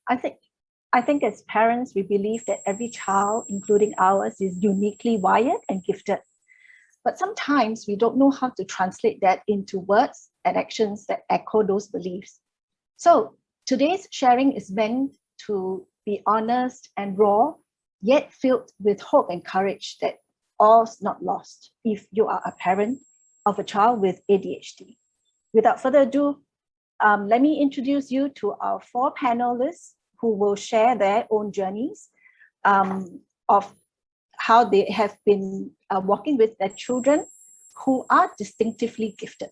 I think as parents, we believe that every child, including ours, is uniquely wired and gifted. But sometimes we don't know how to translate that into words and actions that echo those beliefs. So today's sharing is meant to be honest and raw, yet filled with hope and courage that all's not lost if you are a parent of a child with ADHD. Without further ado, let me introduce you to our 4 panelists who will share their own journeys of how they have been working with their children who are distinctively gifted.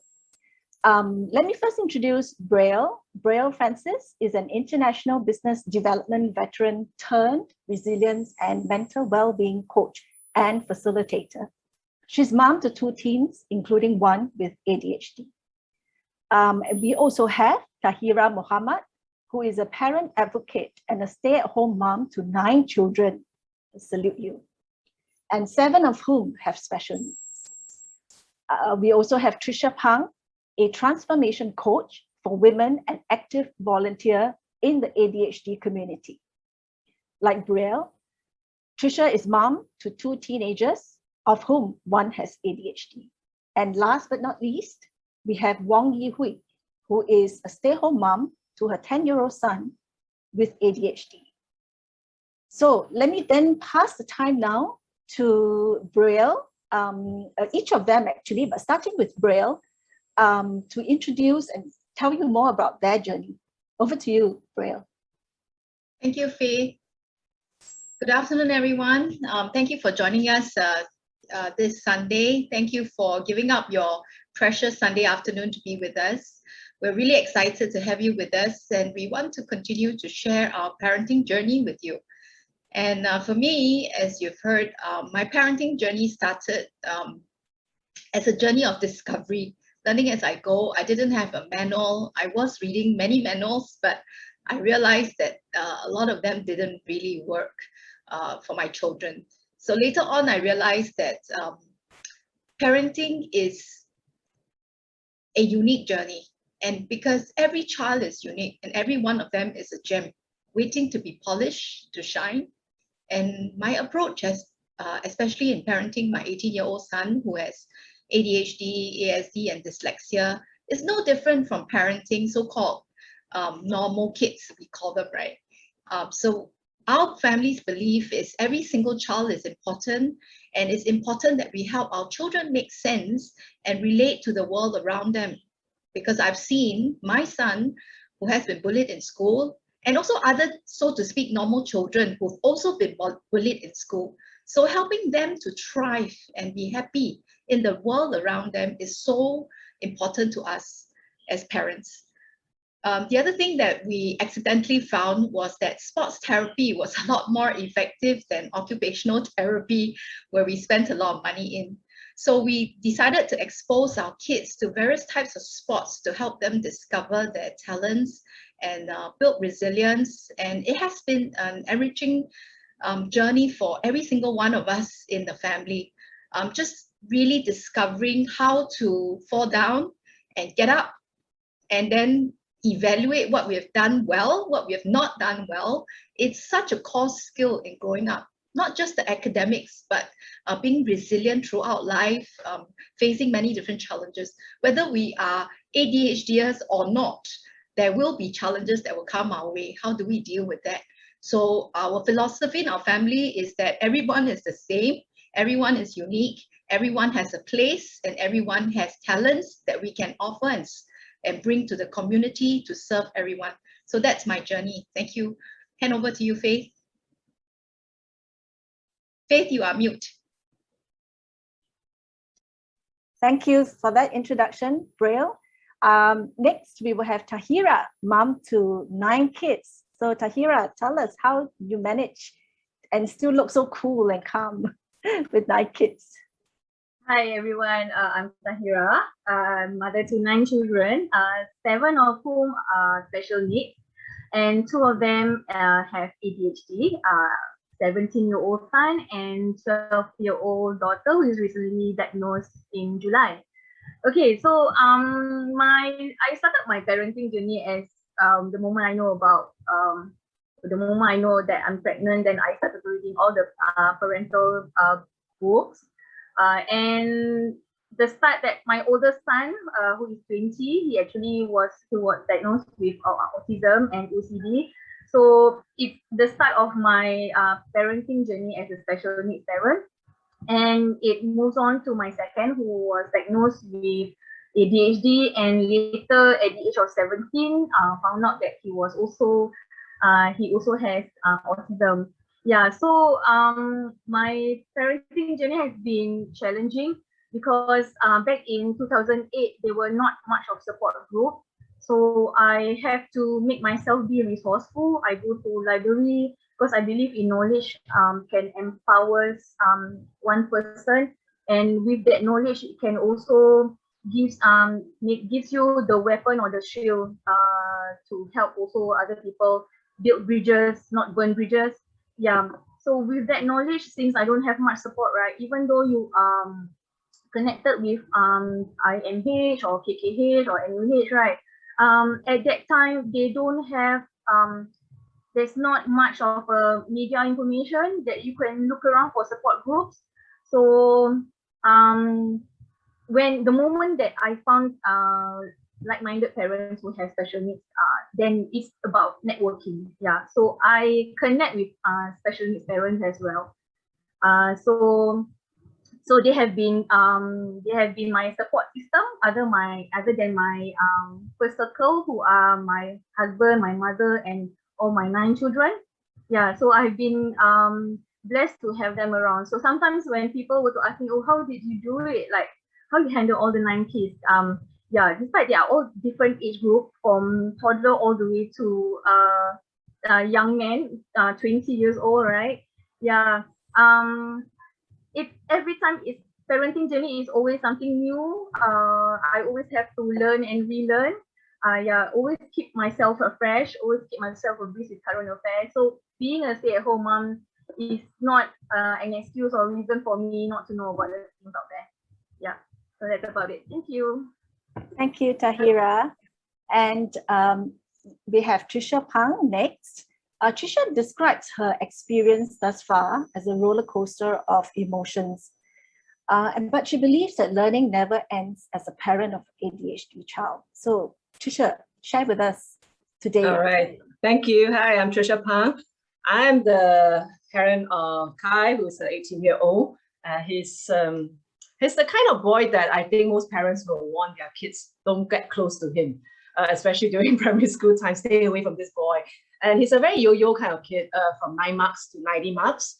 Let me first introduce Breyl. Breyl Francis is an international business development veteran turned resilience and mental well-being coach and facilitator. She's mom to 2 teens, including 1 with ADHD. We also have Tahirah Muhammad, who is a parent advocate and a stay-at-home mom to 9 children. I salute you. And 7 of whom have special needs. We also have Tricia Pang, a transformation coach for women and active volunteer in the ADHD community. Like Breyl, Tricia is mom to 2 teenagers, of whom 1 has ADHD. And last but not least, we have Wong Yi Hui, who is a stay-home mom to her 10-year-old son with ADHD. So let me then pass the time now to Breyl, each of them actually, but starting with Breyl, to introduce and tell you more about their journey. Over to you, Breyl. Thank you, Faye. Good afternoon, everyone. Thank you for joining us this Sunday. Thank you for giving up your precious Sunday afternoon to be with us. We're really excited to have you with us, and we want to continue to share our parenting journey with you. And for me, as you've heard, my parenting journey started as a journey of discovery, learning as I go. I didn't have a manual. I was reading many manuals, but I realized that a lot of them didn't really work for my children. So later on, I realized that parenting is a unique journey. And because every child is unique and every one of them is a gem waiting to be polished, to shine. And my approach has, especially in parenting my 18-year-old son who has ADHD, ASD, and dyslexia, is no different from parenting so-called normal kids, we call them, right? So our family's belief is every single child is important, and it's important that we help our children make sense and relate to the world around them. Because I've seen my son who has been bullied in school, and also other, so to speak, normal children who've also been bullied in school. So helping them to thrive and be happy in the world around them is so important to us as parents. The other thing that we accidentally found was that sports therapy was a lot more effective than occupational therapy, where we spent a lot of money in. So we decided to expose our kids to various types of sports to help them discover their talents and build resilience. And it has been an enriching journey for every single one of us in the family. Just really discovering how to fall down and get up, and then evaluate what we have done well, what we have not done well. It's such a core skill in growing up. Not just the academics, but being resilient throughout life, facing many different challenges. Whether we are ADHDers or not, there will be challenges that will come our way. How do we deal with that? So our philosophy in our family is that everyone is the same, everyone is unique, everyone has a place, and everyone has talents that we can offer and bring to the community to serve everyone. So that's my journey. Thank you. Hand over to you, Faith. Faith, you are mute. Thank you for that introduction, Breyl. Next, we will have Tahirah, mom to 9 kids. So Tahirah, tell us how you manage and still look so cool and calm with 9 kids. Hi everyone, I'm Tahirah. I'm mother to 9 children, 7 of whom are special needs, and 2 of them have ADHD. 17-year-old son and 12-year-old daughter who is recently diagnosed in July. Okay, so I started my parenting journey as the moment I know about the moment I know that I'm pregnant, then I started reading all the parental books. And the start that my oldest son, who is 20, he was diagnosed with autism and OCD. So it's the start of my parenting journey as a special needs parent. And it moves on to my second, who was diagnosed with ADHD, and later at the age of 17, found out that he also has autism. Yeah, so my parenting journey has been challenging because back in 2008, there were not much of support group. So I have to make myself be resourceful. I go to library because I believe in knowledge can empower one person, and with that knowledge, it can also gives you the weapon or the shield to help also other people build bridges, not burn bridges. Yeah. So with that knowledge, since I don't have much support, right? Even though you connected with IMH or KKH or NUH, right? At that time, they don't have there's not much of a media information that you can look around for support groups. So when the moment that I found like-minded parents who have special needs, then it's about networking. Yeah, so I connect with special needs parents as well. So they have been my support system other than my first circle, who are my husband, my mother, and all my 9 children. Yeah, so I've been blessed to have them around. So sometimes when people were to ask me, oh, how did you do it? Like, how you handle all the 9 kids? Yeah, despite they are all different age group, from toddler all the way to young men, 20 years old, right? Yeah. Every time it's parenting journey is always something new. I always have to learn and relearn. Yeah, always keep myself fresh, always keep myself abreast with current affairs. So being a stay-at-home mom is not an excuse or reason for me not to know about the things out there. Yeah, so that's about it. Thank you. Thank you, Tahirah. And we have Tricia Pang next. Tricia describes her experience thus far as a roller coaster of emotions. But she believes that learning never ends as a parent of ADHD child. So Tricia, share with us today. All right. Thank you. Hi, I'm Tricia Pang. I'm the parent of Kai, who's an 18-year-old. He's the kind of boy that I think most parents will warn their kids, don't get close to him, especially during primary school time, stay away from this boy. And he's a very yo-yo kind of kid, from 9 marks to 90 marks.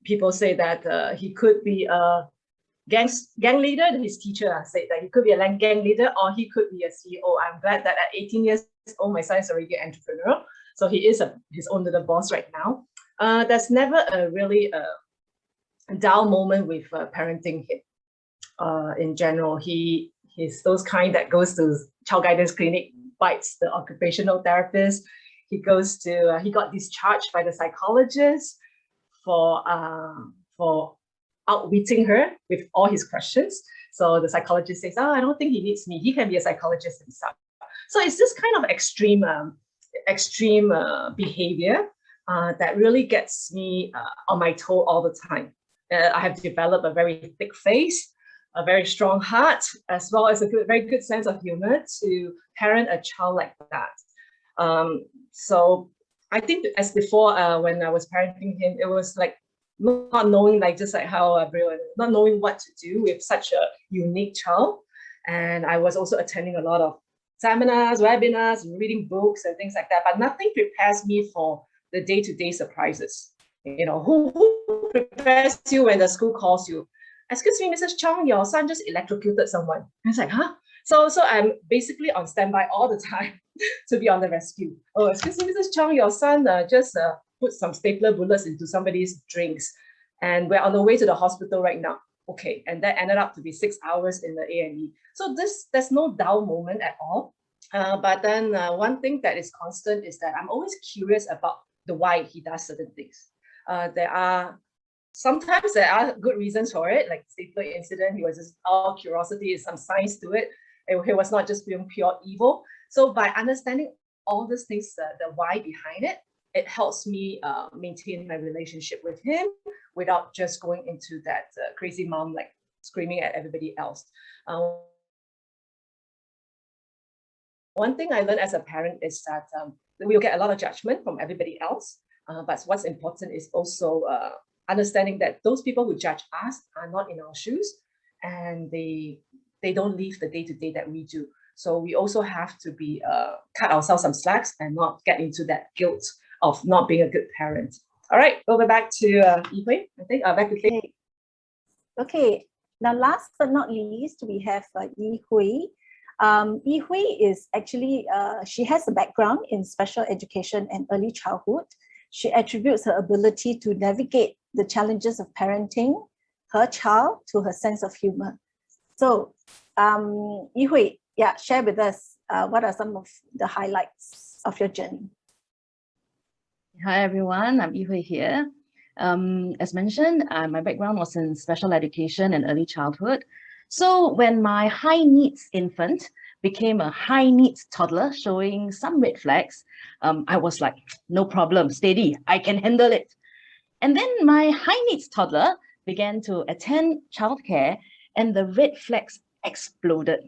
People say that he could be a gang leader. His teacher said that he could be a gang leader, or he could be a CEO. I'm glad that at 18 years old, my son is already an entrepreneur. So he is his own little boss right now. There's never a really dull moment with parenting him. In general, he's those kind that goes to child guidance clinic, bites the occupational therapist. He got discharged by the psychologist for outwitting her with all his questions. So the psychologist says, oh, I don't think he needs me. He can be a psychologist himself. So it's this kind of extreme behavior that really gets me on my toe all the time. I have developed a very thick face, a very strong heart, as well as a very good sense of humor to parent a child like that. So I think as before, when I was parenting him, it was like not knowing, like just like how Breyl, not knowing what to do with such a unique child. And I was also attending a lot of seminars, webinars, reading books and things like that, but nothing prepares me for the day-to-day surprises. You know, who prepares you when the school calls you? Excuse me, Mrs. Chong, your son just electrocuted someone. And it's like, huh? So I'm basically on standby all the time to be on the rescue. Oh, excuse me, Mrs. Chong, your son just put some stapler bullets into somebody's drinks, and we're on the way to the hospital right now. Okay, and that ended up to be 6 hours in the A&E. So there's no dull moment at all. But then one thing that is constant is that I'm always curious about the why he does certain things. Sometimes there are good reasons for it, like the stapler incident. He was just all curiosity, some science to it. He was not just being pure evil. So by understanding all these things, the why behind it, it helps me maintain my relationship with him without just going into that crazy mom, like screaming at everybody else. One thing I learned as a parent is that we'll get a lot of judgment from everybody else. But what's important is also understanding that those people who judge us are not in our shoes, and they don't live the day-to-day that we do. So we also have to be cut ourselves some slacks and not get into that guilt of not being a good parent. All right, over back to Yi-Hui, I think. Back to Kate. Okay, now last but not least, we have Yi-Hui. Yi-Hui is actually, she has a background in special education and early childhood. She attributes her ability to navigate the challenges of parenting her child to her sense of humor. So, Yi-Hui, yeah, share with us what are some of the highlights of your journey. Hi everyone, I'm Yi-Hui here. As mentioned, my background was in special education and early childhood. So when my high needs infant became a high needs toddler showing some red flags, I was like, no problem, steady, I can handle it. And then my high needs toddler began to attend childcare and the red flags exploded.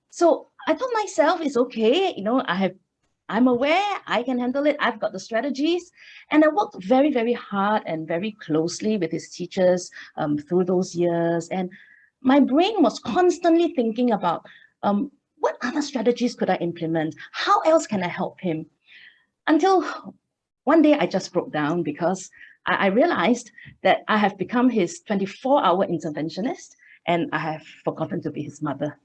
So I told myself it's okay, you know, I'm aware, I can handle it, I've got the strategies. And I worked very, very hard and very closely with his teachers through those years. And my brain was constantly thinking about what other strategies could I implement? How else can I help him? Until one day I just broke down because I realized that I have become his 24-hour interventionist and I have forgotten to be his mother.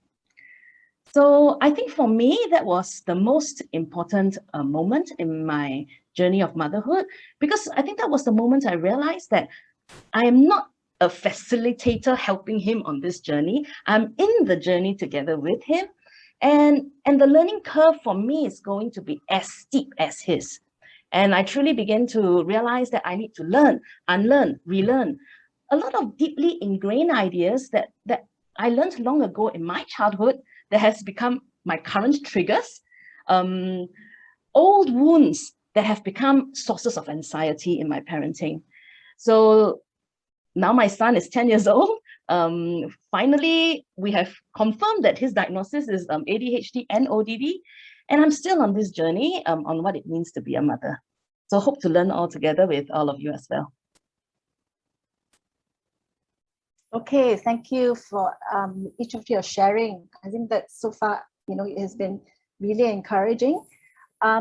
So I think for me, that was the most important moment in my journey of motherhood, because I think that was the moment I realized that I am not a facilitator helping him on this journey. I'm in the journey together with him. And the learning curve for me is going to be as steep as his. And I truly began to realize that I need to learn, unlearn, relearn a lot of deeply ingrained ideas that I learned long ago in my childhood that has become my current triggers, old wounds that have become sources of anxiety in my parenting. So now my son is 10 years old. Finally, we have confirmed that his diagnosis is ADHD and ODD, and I'm still on this journey on what it means to be a mother. So hope to learn all together with all of you as well. Okay, thank you for each of your sharing. I think that so far, you know, it has been really encouraging. I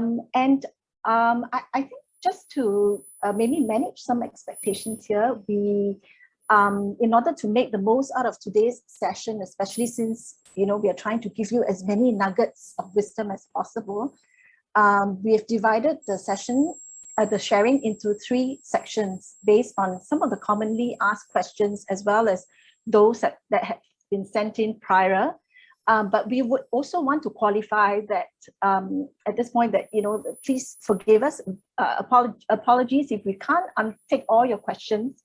think just to maybe manage some expectations here, we, in order to make the most out of today's session, especially since, you know, we are trying to give you as many nuggets of wisdom as possible, we have divided the session, the sharing, into 3 sections based on some of the commonly asked questions as well as those that have been sent in prior. But we would also want to qualify that at this point that, you know, please forgive us, apologies if we can't take all your questions.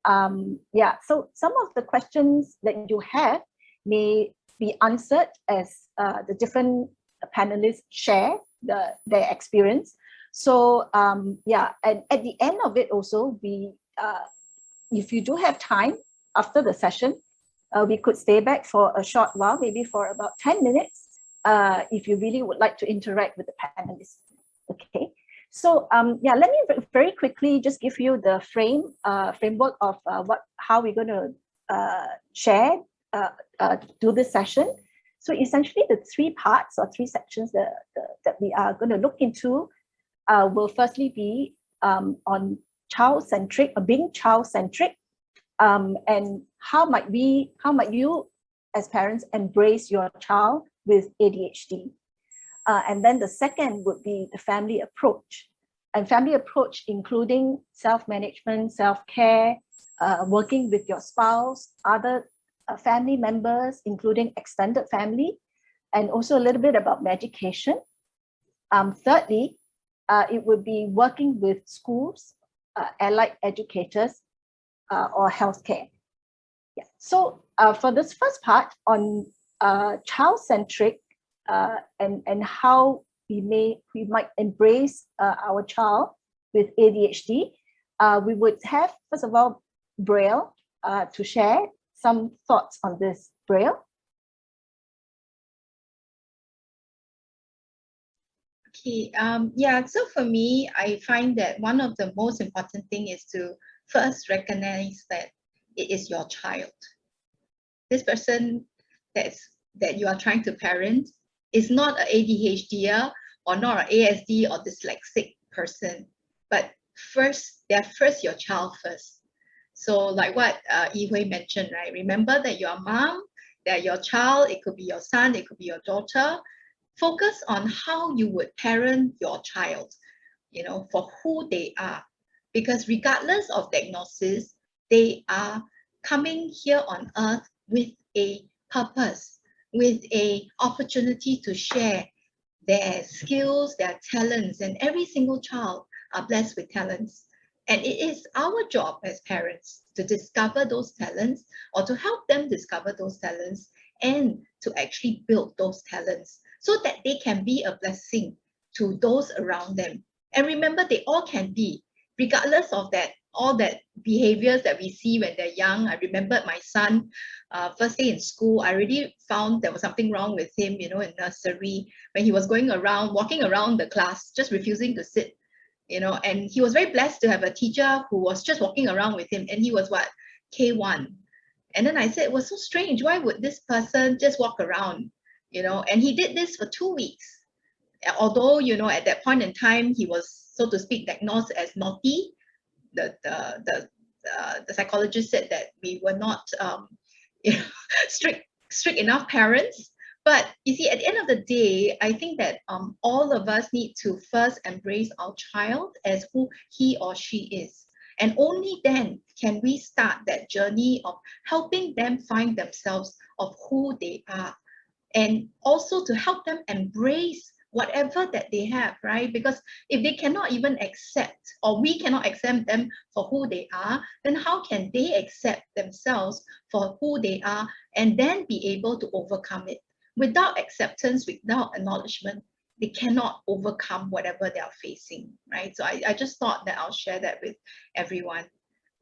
Yeah, so some of the questions that you have may be answered as the different panelists share their experience. So yeah, and at the end of it also, we, if you do have time after the session, we could stay back for a short while, maybe for about 10 minutes, if you really would like to interact with the panelists. Okay, so yeah, let me very quickly just give you the framework of how we're going to share, do this session. So essentially the 3 parts or 3 sections that we are going to look into will firstly be on child-centric, being child-centric, and how might you as parents embrace your child with ADHD. And then the second would be the family approach, and family approach including self-management, self-care, working with your spouse, other family members, including extended family, and also a little bit about medication. Thirdly, it would be working with schools, allied educators, or healthcare. Yeah. So for this first part on child-centric and how we might embrace our child with ADHD, we would have, first of all, Breyl to share some thoughts on this. Breyl? Okay, yeah, so for me, I find that one of the most important thing is to first recognize that it is your child. This person that you are trying to parent is not an ADHD or not an ASD or dyslexic person, but they're first your child first. So like what Yi-Hui mentioned, right? Remember that your mom, that your child, it could be your son, it could be your daughter. Focus on how you would parent your child, for who they are. Because regardless of diagnosis, they are coming here on earth with a purpose, with an opportunity to share their skills, their talents, and every single child are blessed with talents. And it is our job as parents to discover those talents or to help them discover those talents and to actually build those talents so that they can be a blessing to those around them. And remember, they all can be, regardless of that, all that behaviors that we see when they're young. I remembered my son, first day in school, I already found there was something wrong with him, in nursery, when he was walking around the class, just refusing to sit, and he was very blessed to have a teacher who was just walking around with him, and he was what, K1. And then I said, it was so strange. Why would this person just walk around? And he did this for 2 weeks. Although, at that point in time, he was, so to speak, diagnosed as naughty. The psychologist said that we were not strict enough parents. But you see, at the end of the day, I think that all of us need to first embrace our child as who he or she is. And only then can we start that journey of helping them find themselves of who they are. And also to help them embrace whatever that they have, right? Because if they cannot even accept, or we cannot accept them for who they are, then how can they accept themselves for who they are and then be able to overcome it? Without acceptance, without acknowledgement, they cannot overcome whatever they are facing, right? So I just thought that I'll share that with everyone.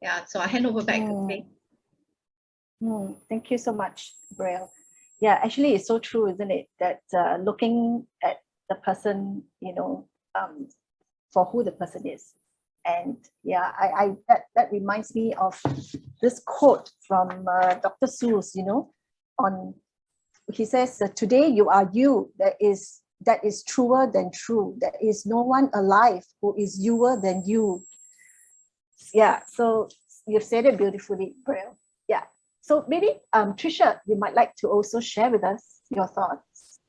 Yeah, so I hand over back to Faith. Thank you so much, Breyl. Yeah, actually, it's so true, isn't it? That looking at the person, for who the person is. And yeah, that reminds me of this quote from Dr. Seuss, he says, today you are you, that is truer than true. There is no one alive who is youer than you. Yeah, so you've said it beautifully, Breyl. Yeah. So maybe, Tricia, you might like to also share with us your thoughts.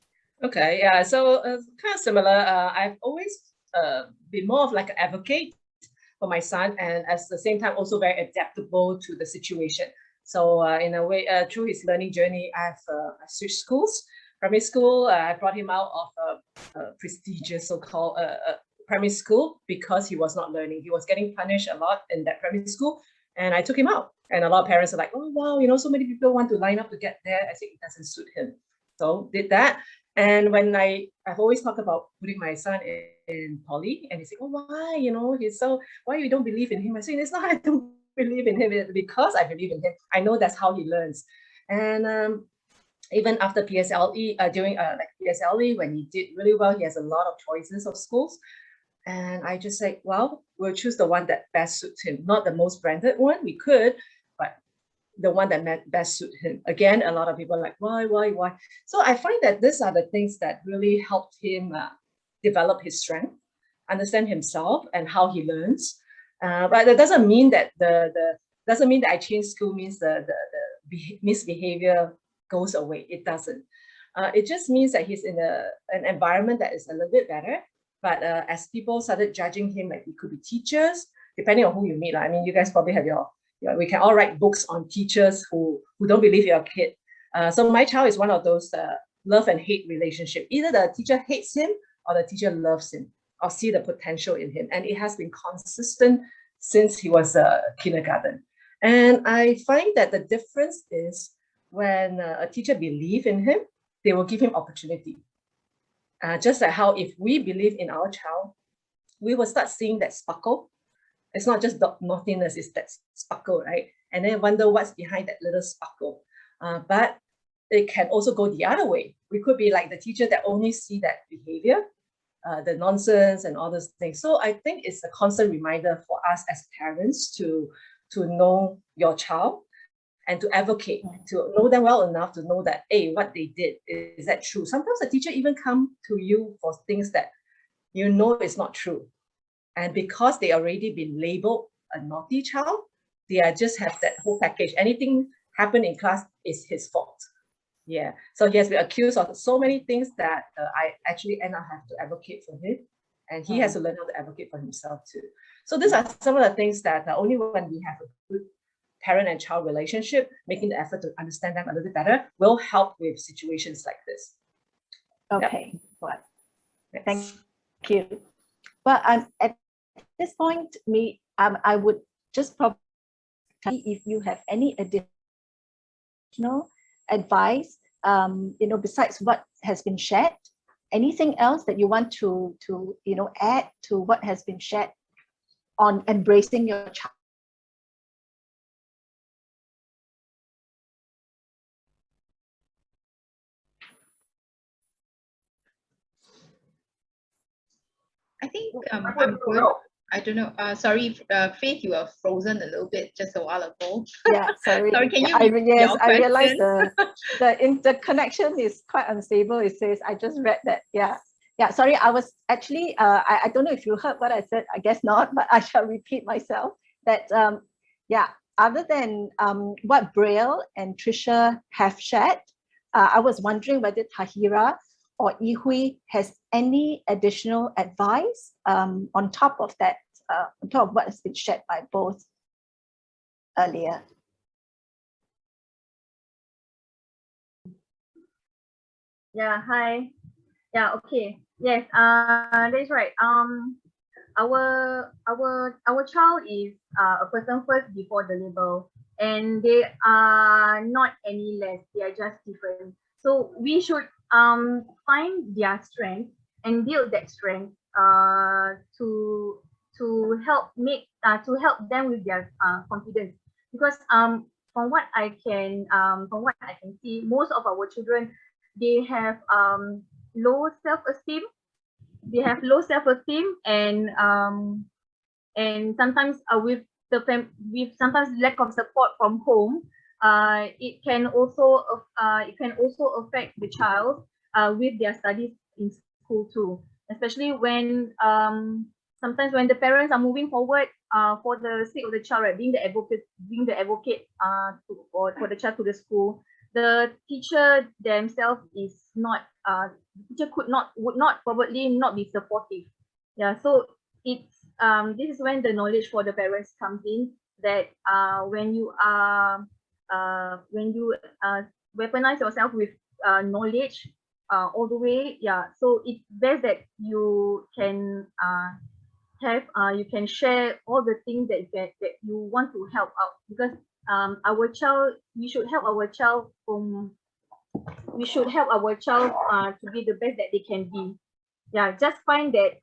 Okay, yeah, so kind of similar. I've always been more of like an advocate for my son, and at the same time also very adaptable to the situation. So in a way, through his learning journey, I switched schools. Primary school, I brought him out of a prestigious so-called primary school because he was not learning. He was getting punished a lot in that primary school, and I took him out. And a lot of parents are like, oh, wow, so many people want to line up to get there. I think it doesn't suit him. So did that. And when I've always talked about putting my son in poly, and they say, oh, why, he's so, why you don't believe in him? I say, it's not, I don't believe in him, it's because I believe in him. I know that's how he learns. And even after PSLE, during like PSLE, when he did really well, he has a lot of choices of schools. And I just say, well, we'll choose the one that best suits him, not the most branded one. We could, but the one that best suit him. Again, a lot of people are like, why? So I find that these are the things that really helped him develop his strength, understand himself and how he learns. But that doesn't mean that doesn't mean that I change school means the misbehavior goes away. It doesn't. It just means that he's in an environment that is a little bit better. But as people started judging him, like it could be teachers, depending on who you meet. I mean, you guys probably have we can all write books on teachers who don't believe your kid. So my child is one of those love and hate relationship. Either the teacher hates him or the teacher loves him or see the potential in him. And it has been consistent since he was kindergarten. And I find that the difference is when a teacher believes in him, they will give him opportunity. Just like how if we believe in our child, we will start seeing that sparkle. It's not just naughtiness, it's that sparkle, right? And then wonder what's behind that little sparkle. But it can also go the other way. We could be like the teacher that only see that behavior, the nonsense and all those things. So I think it's a constant reminder for us as parents to know your child and to advocate, to know them well enough to know that, hey, what they did, is that true? Sometimes the teacher even come to you for things that you know is not true. And because they already been labeled a naughty child, they just have that whole package. Anything happen in class is his fault. Yeah. So he has been accused of so many things that I actually end up have to advocate for him. And he has to learn how to advocate for himself too. So these are some of the things that only when we have a good parent and child relationship, making the effort to understand them a little bit better will help with situations like this. Okay. Yep. Well, Yes. thank you. Well, at this point, I would just probably, if you have any additional advice, besides what has been shared, anything else that you want to add to what has been shared on embracing your child? I think I'm good. I don't know. Sorry, Faith, you were frozen a little bit just a while ago. Yeah, sorry. Sorry, can you Yes, I realized question? the connection is quite unstable. It says, I just read that. Yeah. Yeah, sorry, I was actually, I don't know if you heard what I said, I guess not, but I shall repeat myself that, other than what Breyl and Tricia have shared, I was wondering whether Tahirah or Yihui has any additional advice on top of that, on top of what has been shared by both earlier. Yeah, hi. Yeah, okay. Yes, that's right. Our child is a person first before the label, and they are not any less. They are just different. So we should find their strength and build that strength to help them with their confidence. Because from what I can see, most of our children, they have low self-esteem. They have low self-esteem, and sometimes with sometimes lack of support from home, it can also affect the child with their studies in school too. Especially when sometimes when the parents are moving forward for the sake of the child, right, being the advocate for the child to the school, the teacher themselves is not the teacher would not probably not be supportive. Yeah, so it's this is when the knowledge for the parents comes in, that when you weaponize yourself with knowledge all the way. Yeah, so it's best that you can you can share all the things that you want to help out, because our child, we should help our child to be the best that they can be. Yeah, just find that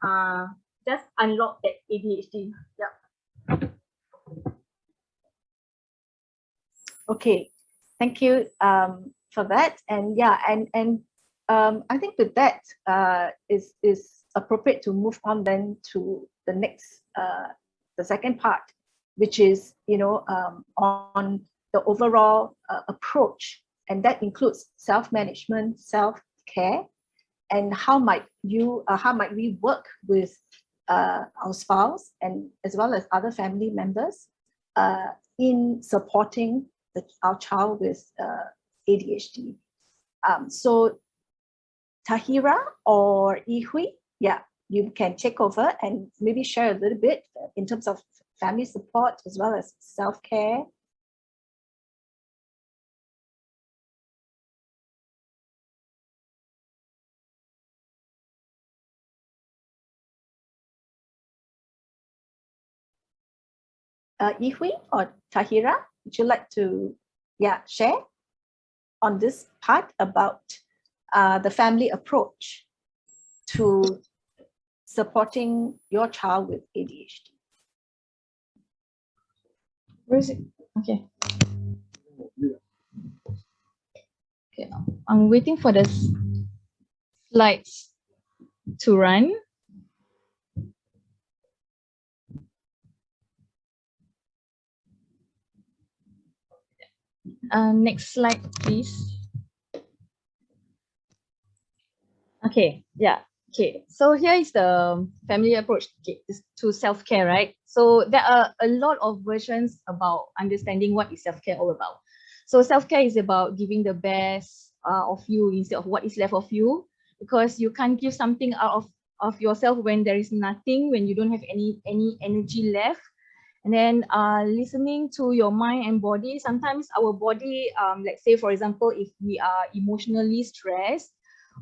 just unlock that ADHD. Yeah. Okay, thank you for that. And yeah, and I think with that is appropriate to move on then to the next the second part, which is on the overall approach, and that includes self-management, self-care, and how might we work with our spouse and as well as other family members in supporting our child with ADHD. So Tahirah or Yihui, yeah, you can take over and maybe share a little bit in terms of family support as well as self-care. Yihui or Tahirah, would you like to share on this part about the family approach? to supporting your child with ADHD? Where is it? Okay. Okay, I'm waiting for the slides to run. Next slide, please. Okay, yeah. Okay, so here is the family approach to self-care, right? So there are a lot of versions about understanding what is self-care all about. So self-care is about giving the best of you instead of what is left of you, because you can't give something out of yourself when there is nothing, when you don't have any energy left. And then listening to your mind and body. Sometimes our body, let's say for example, if we are emotionally stressed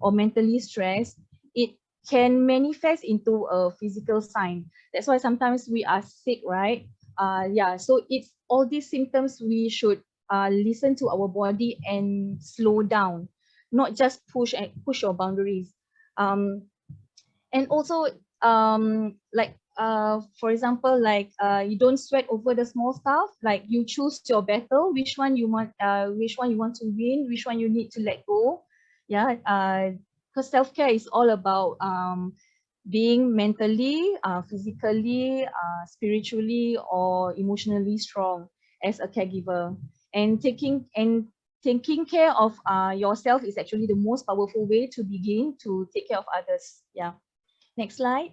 or mentally stressed, it can manifest into a physical sign. That's why sometimes we are sick, right? Yeah, so it's all these symptoms we should listen to our body and slow down, not just push your boundaries. And also like for example, like you don't sweat over the small stuff, like you choose your battle, which one you want to win, which one you need to let go. Yeah, because self-care is all about being mentally, physically, spiritually or emotionally strong as a caregiver, and taking care of yourself is actually the most powerful way to begin to take care of others. Yeah. Next slide.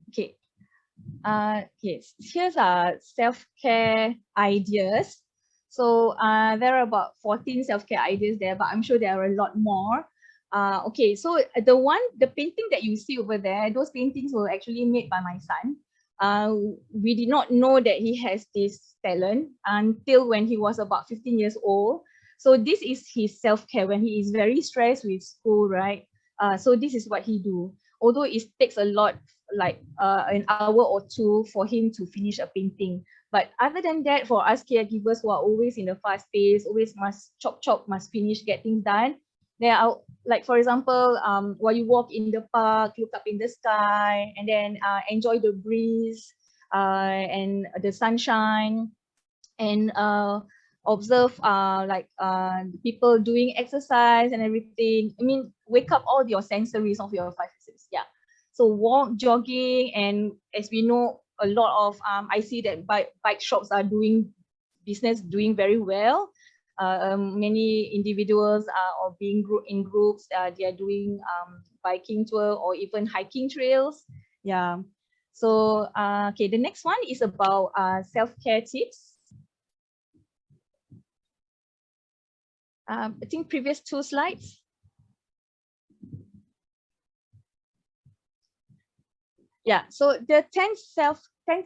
Okay. Okay. Here's our self-care ideas. So there are about 14 self-care ideas there, but I'm sure there are a lot more. Okay, so the painting that you see over there, those paintings were actually made by my son. We did not know that he has this talent until when he was about 15 years old. So this is his self-care when he is very stressed with school, right? So this is what he do. Although it takes a lot, like an hour or two for him to finish a painting. But other than that, for us caregivers who are always in the fast pace, always must chop, must finish, get things done. There are, like for example, while you walk in the park, look up in the sky, and then enjoy the breeze and the sunshine, and observe people doing exercise and everything. I mean, wake up all your sensories of your five senses. Yeah. So walk, jogging, and as we know, a lot of I see that bike shops are doing very well. Many individuals or being in groups, they are doing biking tour or even hiking trails. Yeah. So okay, the next one is about self-care tips. I think previous two slides. Yeah, so the 10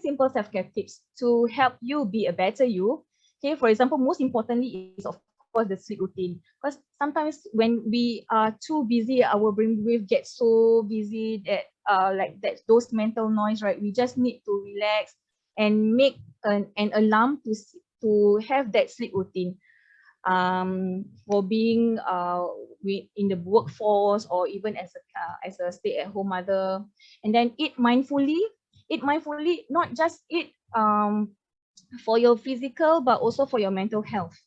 simple self-care tips to help you be a better you. Okay, for example, most importantly is of course the sleep routine, because sometimes when we are too busy, our brainwave gets so busy that those mental noise, right? We just need to relax and make an alarm to have that sleep routine. For being in the workforce or even as a stay-at-home mother, and then eat mindfully, not just eat for your physical but also for your mental health.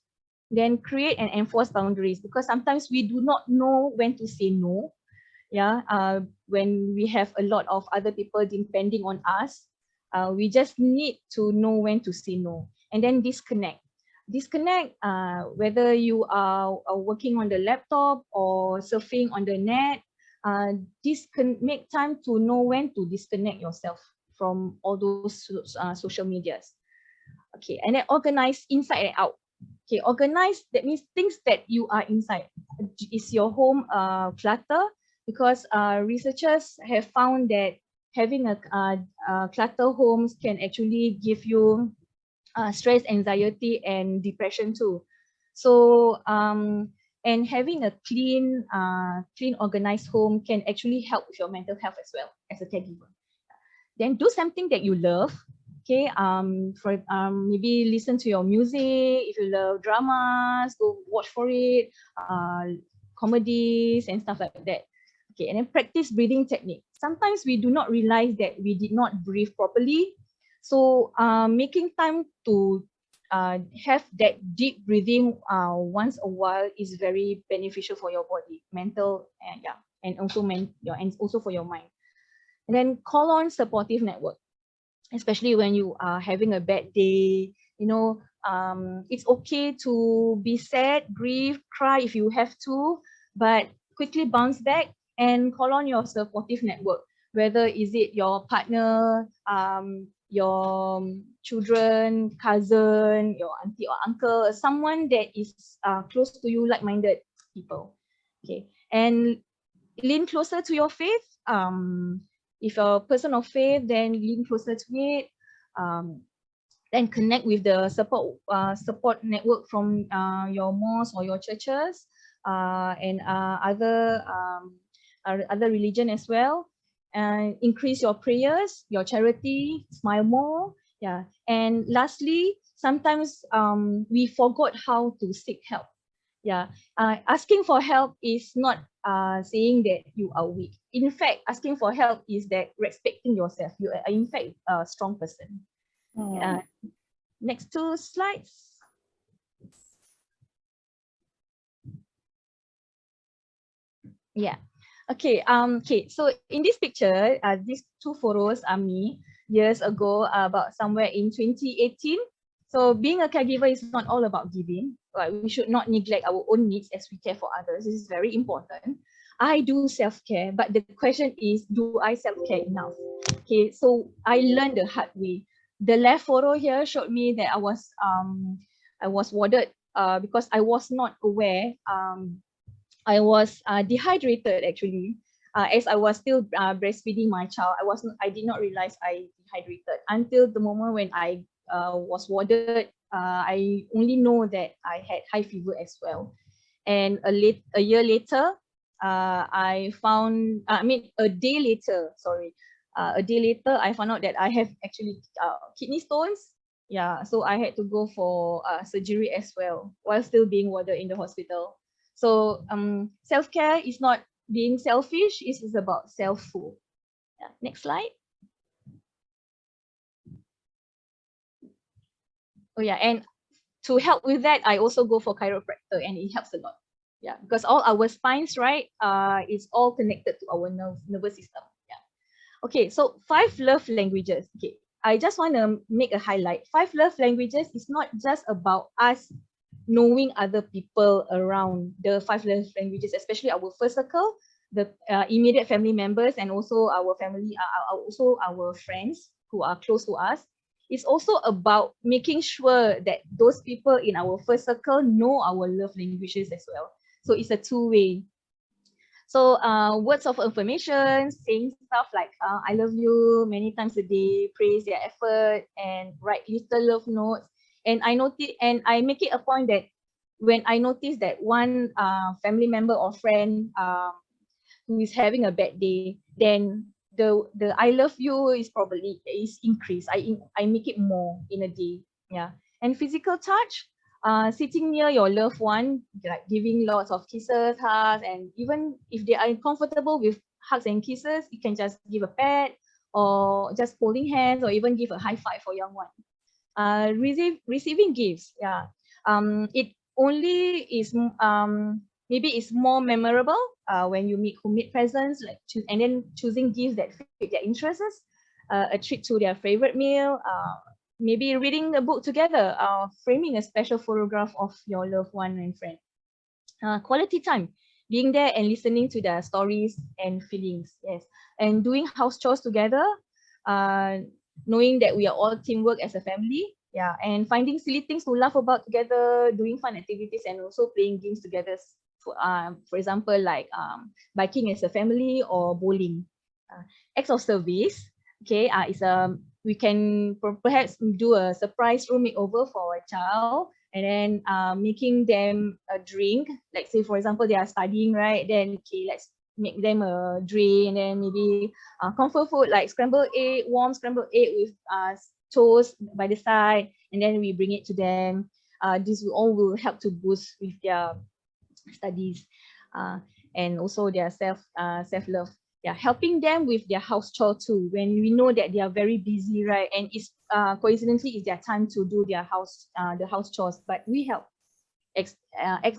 Then create and enforce boundaries, because sometimes we do not know when to say no. Yeah, when we have a lot of other people depending on us, we just need to know when to say no. And then disconnect, whether you are working on the laptop or surfing on the net, make time to know when to disconnect yourself from all those social medias. Okay, and then organize inside and out. Okay, organize, that means things that you are inside. Is your home clutter? Because researchers have found that having a clutter homes can actually give you stress, anxiety, and depression too. So and having a clean, organized home can actually help with your mental health as well as a caregiver. Then do something that you love. Okay, maybe listen to your music. If you love dramas, go watch for it. Comedies and stuff like that. Okay, and then practice breathing technique. Sometimes we do not realize that we did not breathe properly. So making time to have that deep breathing once a while is very beneficial for your body, mental, and and also for your mind. And then call on supportive network, especially when you are having a bad day. It's okay to be sad, grieve, cry if you have to, but quickly bounce back and call on your supportive network, whether is it your partner, your children, cousin, your auntie or uncle, someone that is close to you, like-minded people. Okay, and lean closer to your faith. If you're a person of faith, then lean closer to it. Then connect with the support network from your mosque or your churches, and other religion as well. And increase your prayers, your charity, smile more. Yeah. And lastly, sometimes we forgot how to seek help. Yeah, asking for help is not saying that you are weak. In fact, asking for help is that respecting yourself. You are in fact a strong person. Next 2 slides. Yeah. Okay. Okay. So in this picture, these 2 photos are me years ago, about somewhere in 2018. So being a caregiver is not all about giving. We should not neglect our own needs as we care for others. This is very important. I do self-care, but the question is, do I self-care enough? Okay, so I learned the hard way. The left photo here showed me that I was warded because I was not aware. I was dehydrated actually, as I was still breastfeeding my child. I did not realize I dehydrated until the moment when I was warded. I only know that I had high fever as well. And a year later, a day later, I found out that I have actually kidney stones. Yeah, so I had to go for surgery as well while still being warded in the hospital. So self-care is not being selfish, it is about self-full. Yeah, next slide. Oh yeah, and to help with that, I also go for chiropractor, and it helps a lot. Yeah, because all our spines, right, is all connected to our nervous system. Yeah. Okay, so 5 love languages. Okay, I just want to make a highlight. 5 love languages is not just about us knowing other people around the 5 love languages, especially our first circle, the immediate family members, and also our family, also our friends who are close to us. It's also about making sure that those people in our first circle know our love languages as well. So it's a two-way. So words of affirmation, saying stuff like I love you many times a day, praise their effort, and write little love notes. And I make it a point that when I notice that one family member or friend who is having a bad day, then the I love you is increased. I make it more in a day. Yeah. And physical touch, sitting near your loved one, like giving lots of kisses, hugs, and even if they are uncomfortable with hugs and kisses, you can just give a pat or just holding hands or even give a high five for young one. Receiving gifts, yeah. It only is maybe it's more memorable when you make homemade presents, and then choosing gifts that fit their interests, a treat to their favorite meal, maybe reading a book together, framing a special photograph of your loved one and friend. Quality time, being there and listening to their stories and feelings, yes. And doing house chores together, knowing that we are all teamwork as a family, yeah. And finding silly things to laugh about together, doing fun activities, and also playing games together. For example, like biking as a family or bowling. Acts of service, okay, we can perhaps do a surprise room makeover for a child, and then making them a drink. Like say, for example, they are studying, right? Then okay, let's make them a drink, and then maybe comfort food like warm scrambled egg with toast by the side, and then we bring it to them. This will all will help to boost with their studies, and also their self-love. Yeah, helping them with their house chore too. When we know that they are very busy, right? And it's coincidentally is their time to do their the house chores, but we help acts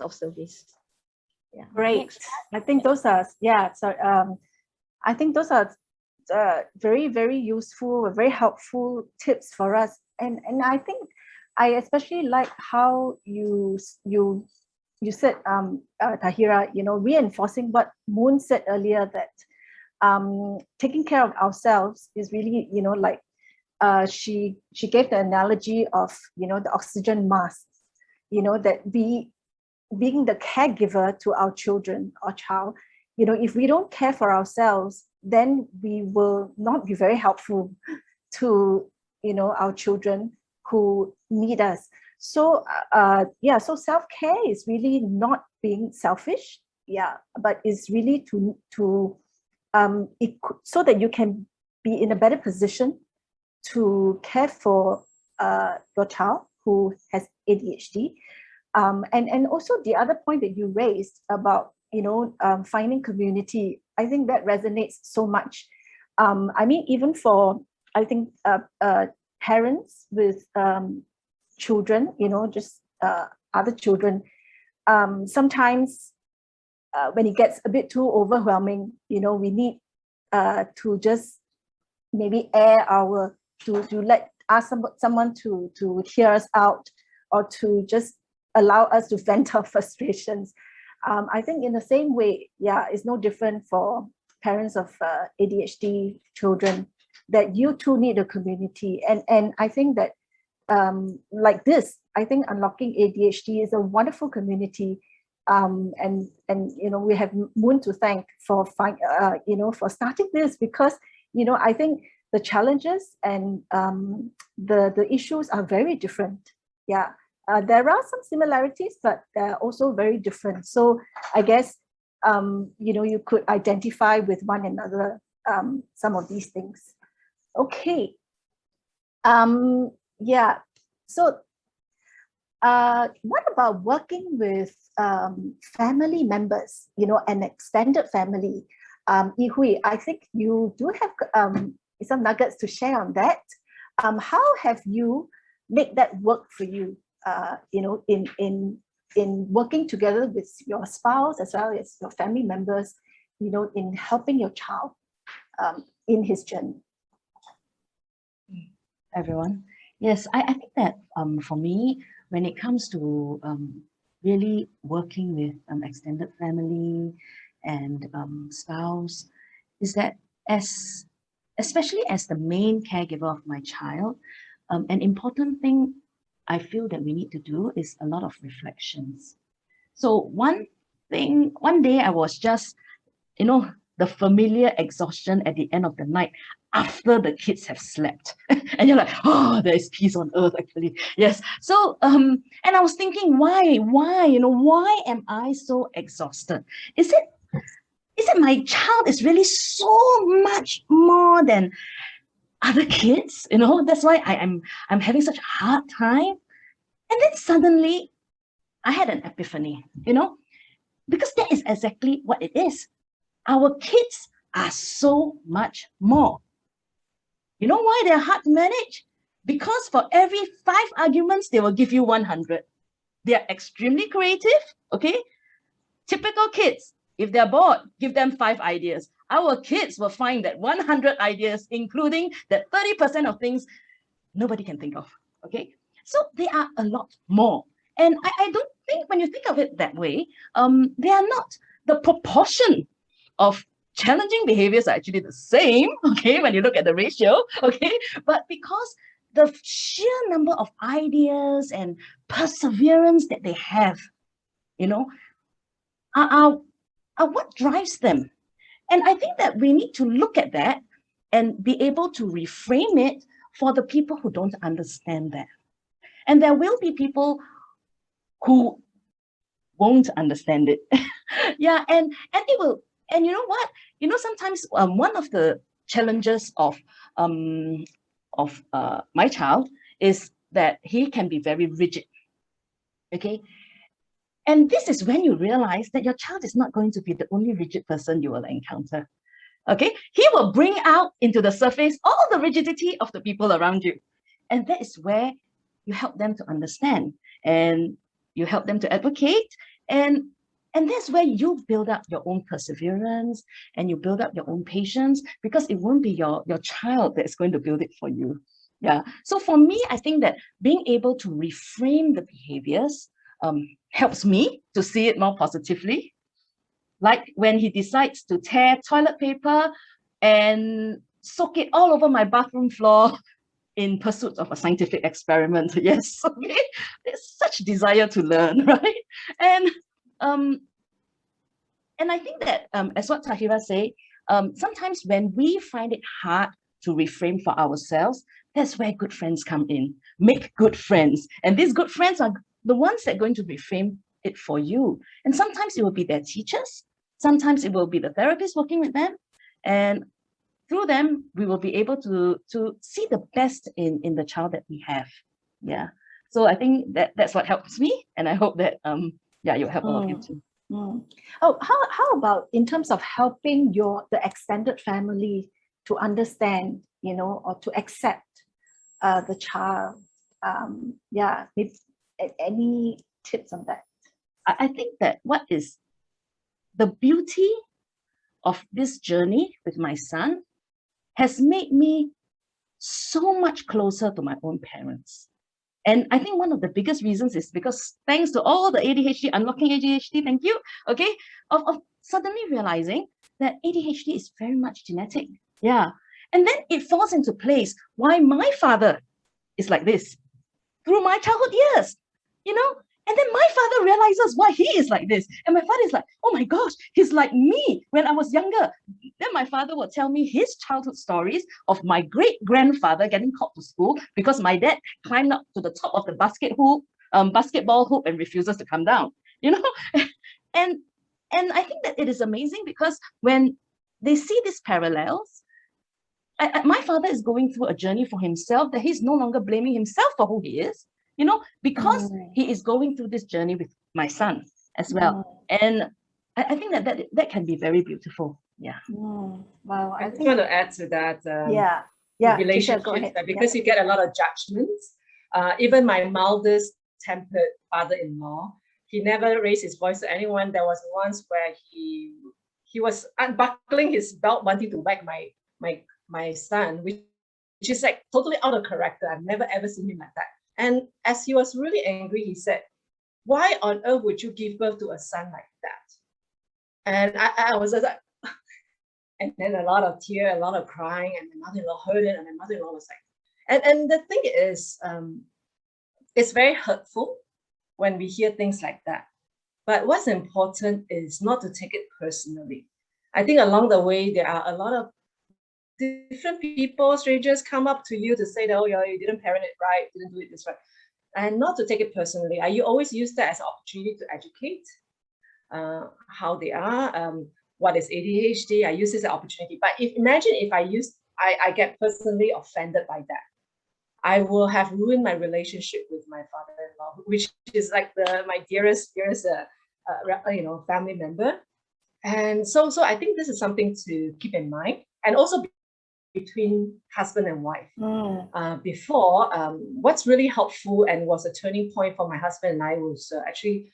of service. Yeah. Great. Next. I think those are, yeah, so I think those are very, very useful, very helpful tips for us. And I think I especially like how you said, Tahirah, reinforcing what Moon said earlier, that taking care of ourselves is really, like she gave the analogy of, the oxygen mask, that being the caregiver to our children or child, if we don't care for ourselves, then we will not be very helpful to, our children who need us. So so self-care is really not being selfish, but it's really to so that you can be in a better position to care for your child who has ADHD. And also the other point that you raised about, finding community, I think that resonates so much. I mean, even for, I think, parents with children, just other children, sometimes when it gets a bit too overwhelming, we need to just maybe ask someone to hear us out, or to just allow us to vent our frustrations. I think in the same way, it's no different for parents of ADHD children, that you too need a community. And I think that like this, I think Unlocking ADHD is a wonderful community. And we have Moon to thank for for starting this, because I think the challenges and the issues are very different. There are some similarities, but they're also very different. So I guess you could identify with one another some of these things. Okay. So what about working with family members, an extended family? Yihui, I think you do have some nuggets to share on that. How have you made that work for you, in working together with your spouse as well as your family members, in helping your child in his journey? Everyone. Yes, I think that for me, when it comes to really working with extended family and spouse, is that especially as the main caregiver of my child, an important thing I feel that we need to do is a lot of reflections. So one day I was just, the familiar exhaustion at the end of the night after the kids have slept. And you're like, oh, there is peace on earth, actually. Yes. So, and I was thinking, why, why am I so exhausted? Is it my child is really so much more than other kids? That's why I'm having such a hard time. And then suddenly I had an epiphany, because that is exactly what it is. Our kids are so much more. You know why they're hard to manage? Because for every 5 arguments, they will give you 100. They're extremely creative, okay? Typical kids, if they're bored, give them 5 ideas. Our kids will find that 100 ideas, including that 30% of things nobody can think of, okay? So they are a lot more. And I don't think, when you think of it that way, they are not, the proportion of challenging behaviors are actually the same, okay, when you look at the ratio, okay? But because the sheer number of ideas and perseverance that they have, are what drives them. And I think that we need to look at that and be able to reframe it for the people who don't understand that. And there will be people who won't understand it. And it will. And you know what? Sometimes one of the challenges of of my child is that he can be very rigid. Okay. And this is when you realize that your child is not going to be the only rigid person you will encounter. Okay. He will bring out into the surface all the rigidity of the people around you. And that is where you help them to understand and you help them to advocate. And that's where you build up your own perseverance and you build up your own patience, because it won't be your child that's going to build it for you. Yeah. So for me, I think that being able to reframe the behaviors helps me to see it more positively. Like when he decides to tear toilet paper and soak it all over my bathroom floor in pursuit of a scientific experiment. Yes, okay. There's such desire to learn, right? And I think that as what Tahirah said, sometimes when we find it hard to reframe for ourselves, that's where good friends come in. Make good friends. And these good friends are the ones that are going to reframe it for you. And sometimes it will be their teachers. Sometimes it will be the therapist working with them. And through them, we will be able to see the best in the child that we have. Yeah. So I think that's what helps me. And I hope that, you'll help all of you too. Oh, how about in terms of helping the extended family to understand, or to accept the child? Any tips on that? I think that what is the beauty of this journey with my son has made me so much closer to my own parents. And I think one of the biggest reasons is because thanks to all the ADHD, unlocking ADHD, thank you, okay, of suddenly realizing that ADHD is very much genetic. Yeah. And then it falls into place why my father is like this through my childhood years, and then my father realizes why he is like this. And my father is like, oh my gosh, he's like me when I was younger. Then my father will tell me his childhood stories of my great-grandfather getting called to school because my dad climbed up to the top of the basketball hoop and refuses to come down, And I think that it is amazing because when they see these parallels, my father is going through a journey for himself that he's no longer blaming himself for who he is, because he is going through this journey with my son as well. And I think that can be very beautiful. Yeah. Wow. I just want to add to that. Tricia, Relationships, go ahead. because you get a lot of judgments. Even my mildest tempered father-in-law, he never raised his voice to anyone. There was once where he was unbuckling his belt, wanting to whack my son, which is like totally out of character. I've never ever seen him like that. And as he was really angry, he said, "Why on earth would you give birth to a son like that?" And I was just like, and then a lot of tears, a lot of crying, and my mother-in-law heard it, and my mother-in-law was like, and the thing is, it's very hurtful when we hear things like that. But what's important is not to take it personally. I think along the way, there are a lot of different people, strangers come up to you to say that, oh, you didn't parent it right, didn't do it this right. And not to take it personally. I always use that as an opportunity to educate how they are, what is ADHD. I use this as an opportunity. But imagine if I get personally offended by that. I will have ruined my relationship with my father-in-law, which is like my dearest family member. And so I think this is something to keep in mind. And also between husband and wife. Before, what's really helpful and was a turning point for my husband and I was actually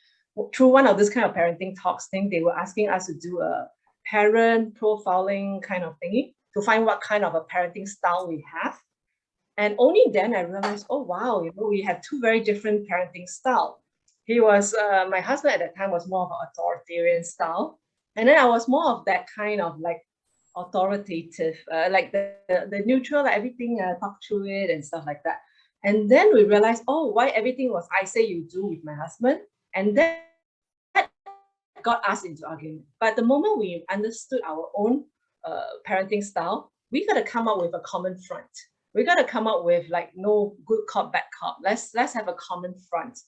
through one of this kind of parenting talks thing, they were asking us to do a parent profiling kind of thingy to find what kind of a parenting style we have. And only then I realized, oh wow, we have two very different parenting styles. He was, my husband at that time was more of an authoritarian style. And then I was more of that kind of like authoritative, like the neutral, like everything, talk through it and stuff like that. And then we realized, oh, why everything was I say you do with my husband. And then that got us into argument. But the moment we understood our own parenting style, we got to come up with a common front. We got to come up with like no good cop, bad cop. Let's have a common front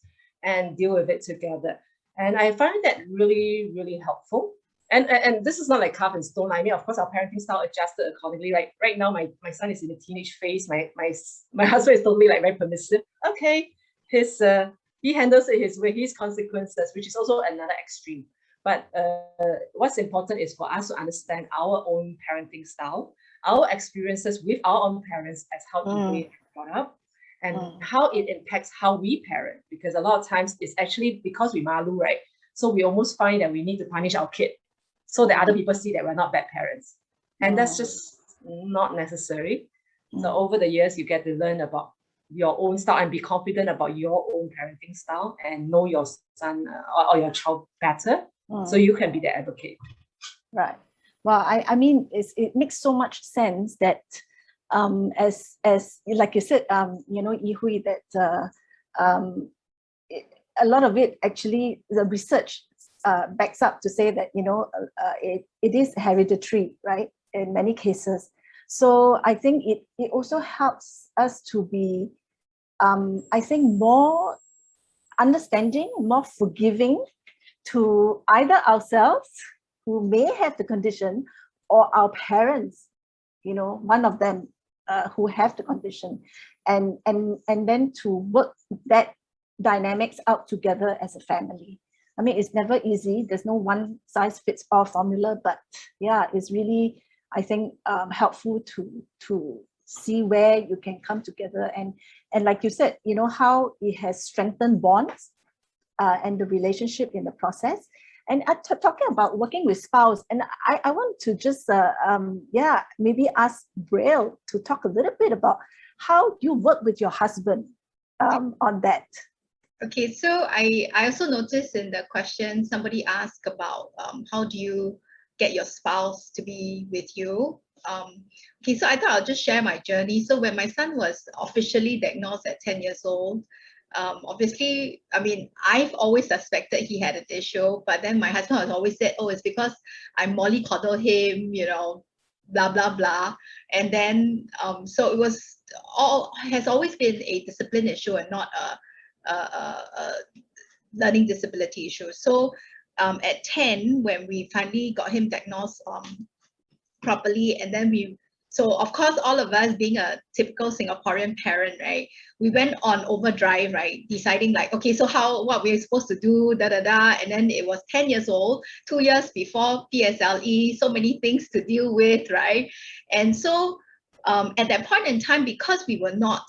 and deal with it together. And I find that really, really helpful. And this is not like carved in stone. I mean, of course, our parenting style adjusted accordingly. Right now, my son is in the teenage phase. My husband is totally like very permissive. Okay, he handles it his way, his consequences, which is also another extreme. But what's important is for us to understand our own parenting style, our experiences with our own parents as how we brought up, and how it impacts how we parent. Because a lot of times it's actually because we malu, right? So we almost find that we need to punish our kid so that other people see that we're not bad parents. And that's just not necessary. So over the years, you get to learn about your own style and be confident about your own parenting style and know your son or your child better, so you can be the advocate. Right. Well, I mean, it makes so much sense that as like you said, Yihui, that a lot of it actually, the research backs up to say that, it is hereditary, right, in many cases. So I think it also helps us to be, I think, more understanding, more forgiving to either ourselves, who may have the condition, or our parents, one of them who have the condition, and then to work that dynamics out together as a family. I mean, it's never easy. There's no one size fits all formula, but yeah, it's really, I think, helpful to see where you can come together, and like you said, how it has strengthened bonds and the relationship in the process. And talking about working with spouse, and I want to just maybe ask Breyl to talk a little bit about how you work with your husband on that. Okay, so I also noticed in the question somebody asked about how do you get your spouse to be with you. Okay, so I thought I'll just share my journey. So when my son was officially diagnosed at 10 years old, obviously, I mean, I've always suspected he had an issue, but then my husband has always said, oh, it's because I mollycoddle him, blah, blah, blah. And then, so it has always been a discipline issue and not a learning disability issue. So at 10, when we finally got him diagnosed properly, and then so of course, all of us being a typical Singaporean parent, right, we went on overdrive, right, deciding like, okay, so what we're supposed to do, and then it was 10 years old, 2 years before PSLE, so many things to deal with, right? And so at that point in time, because we were not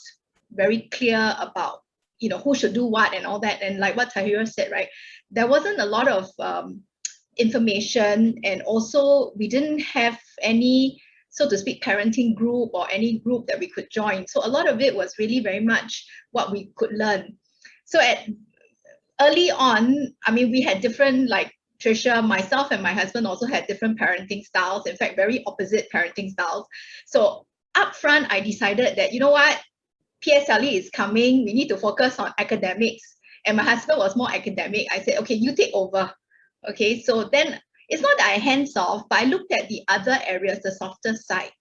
very clear about who should do what and all that, and like what Tahirah said, right, there wasn't a lot of information, and also we didn't have any, so to speak, parenting group or any group that we could join. So a lot of it was really very much what we could learn. So early on, I mean, we had different, like Tricia, myself and my husband also had different parenting styles, in fact, very opposite parenting styles. So upfront, I decided that, you know what, PSLE is coming, we need to focus on academics. And my husband was more academic. I said, okay, you take over. Okay, so then it's not that I hands off, but I looked at the other areas, the softer side.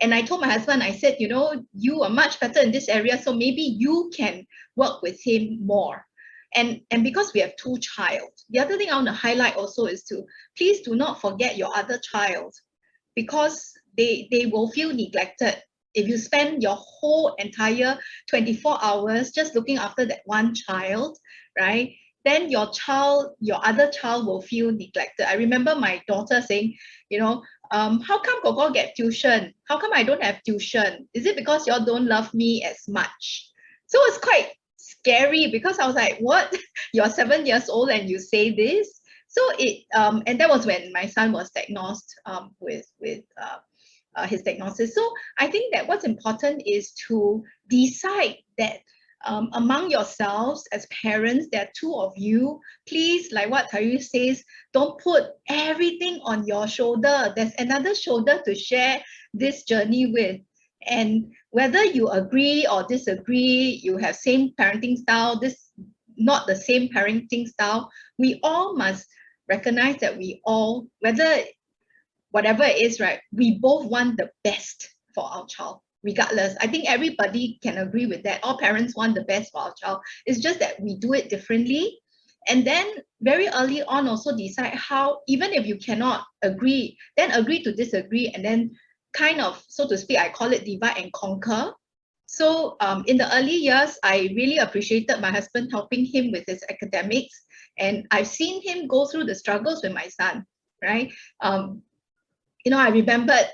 And I told my husband, I said, you are much better in this area, so maybe you can work with him more. And because we have 2 child, the other thing I want to highlight also is to please do not forget your other child, because they will feel neglected. If you spend your whole entire 24 hours just looking after that one child, right, then your other child will feel neglected. I remember my daughter saying, how come Gogo get tuition? How come I don't have tuition? Is it because y'all don't love me as much? So it's quite scary, because I was like, what? You're 7 years old and you say this? So and that was when my son was diagnosed with his diagnosis. So I think that what's important is to decide that among yourselves as parents, there are 2 of you. Please, like what Tahirah says, don't put everything on your shoulder. There's another shoulder to share this journey with. And whether you agree or disagree, you have same parenting style, not the same parenting style, we all must recognize that we all, whatever it is, right, we both want the best for our child, regardless. I think everybody can agree with that. All parents want the best for our child. It's just that we do it differently. And then very early on also decide how, even if you cannot agree, then agree to disagree, and then kind of, so to speak, I call it divide and conquer. So in the early years, I really appreciated my husband helping him with his academics. And I've seen him go through the struggles with my son, right? You know, I remembered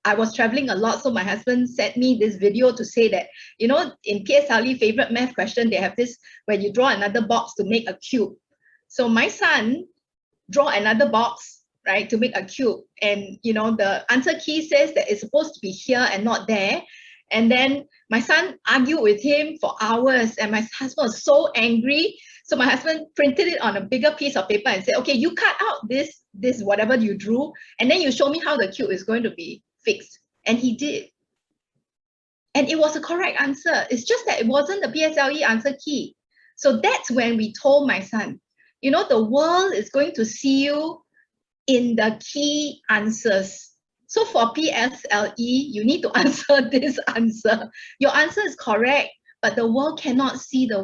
I was traveling a lot, so my husband sent me this video to say that, you know, in PSLE favorite math question, they have this where you draw another box to make a cube. So my son draw another box, right, to make a cube, and you know, the answer key says that it's supposed to be here and not there. And then my son argued with him for hours, and my husband was so angry. So my husband printed it on a bigger piece of paper and said, okay, you cut out this whatever you drew, and then you show me how the cube is going to be fixed. And he did. And it was a correct answer. It's just that it wasn't the PSLE answer key. So that's when we told my son, you know, the world is going to see you in the key answers. So for PSLE, you need to answer this answer. Your answer is correct, but the world cannot see the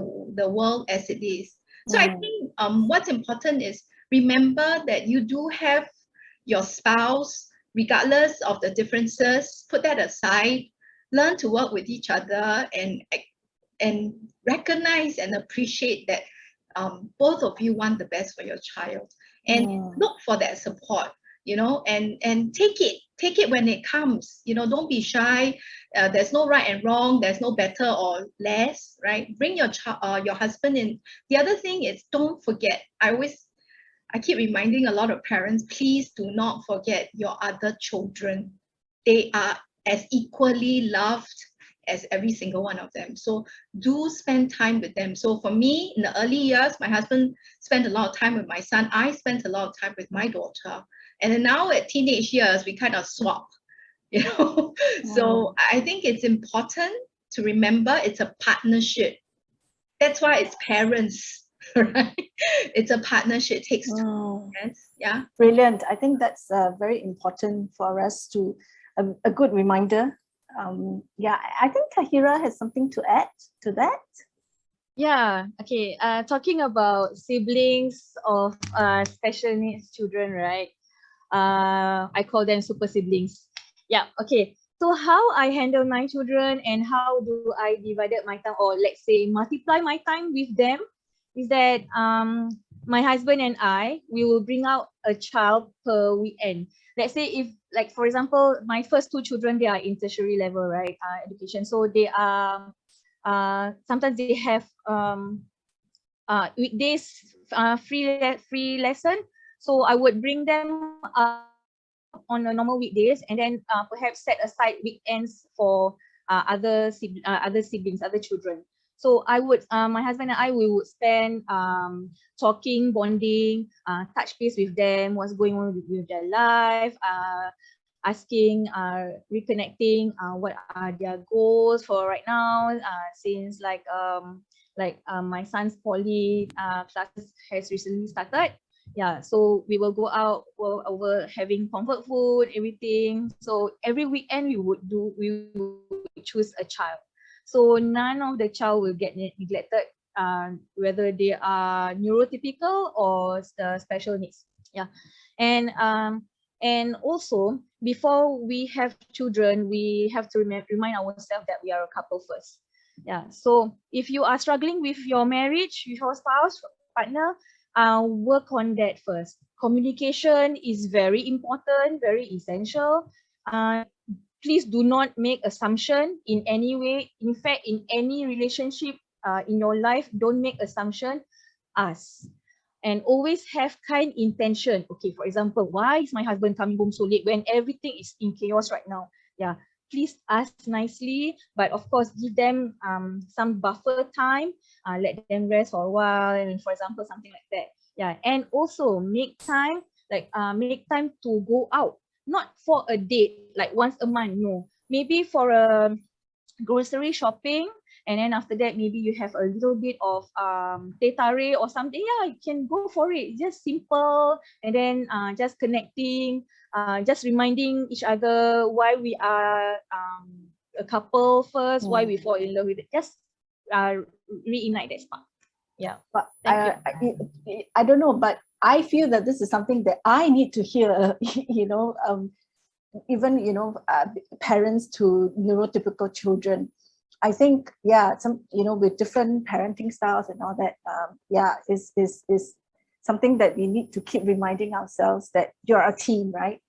world as it is. So I think what's important is remember that you do have your spouse, regardless of the differences, put that aside, learn to work with each other, and recognize and appreciate that both of you want the best for your child, and look for that support, you know, and take it when it comes, you know, don't be shy. There's no right and wrong, there's no better or less, right? Bring your husband in. The other thing is, don't forget, I keep reminding a lot of parents, please do not forget your other children. They are as equally loved as every single one of them. So do spend time with them. So for me, in the early years, my husband spent a lot of time with my son. I spent a lot of time with my daughter. And then now at teenage years, we kind of swap, you know. So I think it's important to remember it's a partnership. That's why it's parents, right? It's a partnership. It takes two parents. Yeah. Brilliant. I think that's very important for us to, a good reminder. Yeah, I think Tahirah has something to add to that. Yeah, okay. Talking about siblings of special needs children, right? I call them super siblings. Yeah, okay. So how I handle my children and how do I divided my time, or let's say multiply my time with them, is that my husband and I, we will bring out a child per weekend. Let's say if, like for example, my first two children, they are in tertiary level, right? Education. So they are, sometimes they have weekdays free lesson. So I would bring them on the normal weekdays, and then perhaps set aside weekends for other siblings, other children. So I would, my husband and I, we would spend talking, bonding, touch base with them, what's going on with their life, asking, reconnecting, what are their goals for right now, since like my son's poly classes has recently started. Yeah, so we will go out over having comfort food, everything. So every weekend we would choose a child. So none of the child will get neglected, whether they are neurotypical or special needs. Yeah, and also before we have children, we have to remind ourselves that we are a couple first. Yeah, so if you are struggling with your marriage, with your spouse, partner, work on that first. Communication is very important, very essential. Please do not make assumption in any way. In fact, in any relationship in your life, don't make assumption. Ask. And always have kind intention. Okay, for example, why is my husband coming home so late when everything is in chaos right now? Yeah, please ask nicely, but of course, give them some buffer time. Let them rest for a while, and for example, something like that. Yeah, and also make time, like make time to go out, not for a date, like once a month. No, maybe for a grocery shopping, and then after that maybe you have a little bit of teh tarik or something. Yeah, you can go for it. Just simple, and then just connecting, just reminding each other why we are a couple first, why we fall in love with it. Just reignite that spark. Yeah. But Thank I don't know, but I feel that this is something that I need to hear, even, parents to neurotypical children. I think, yeah, with different parenting styles and all that, is something that we need to keep reminding ourselves that you're a team, right?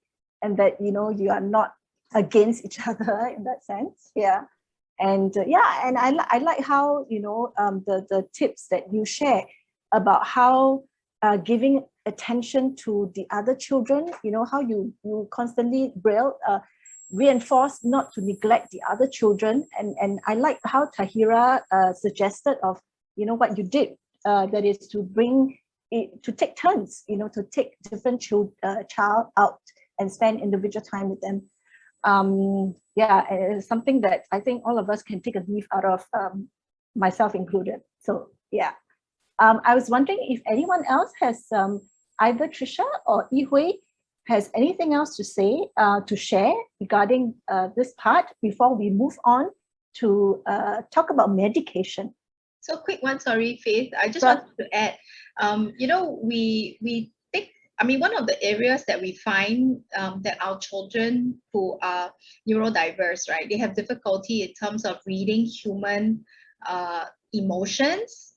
And that, you are not against each other in that sense. Yeah. And and I like how, the tips that you share about how giving attention to the other children, how you constantly, Breyl, reinforce not to neglect the other children. And I like how Tahirah suggested of, what you did, that is to bring it, to take turns, to take different child out and spend individual time with them. It's something that I think all of us can take a leaf out of, myself included. So yeah, I was wondering if anyone else has, either Tricia or Yihui has anything else to say, to share regarding this part before we move on to talk about medication. So quick one, sorry, Faith. I just Sure. wanted to add, we take, one of the areas that we find that our children who are neurodiverse, right, they have difficulty in terms of reading human emotions.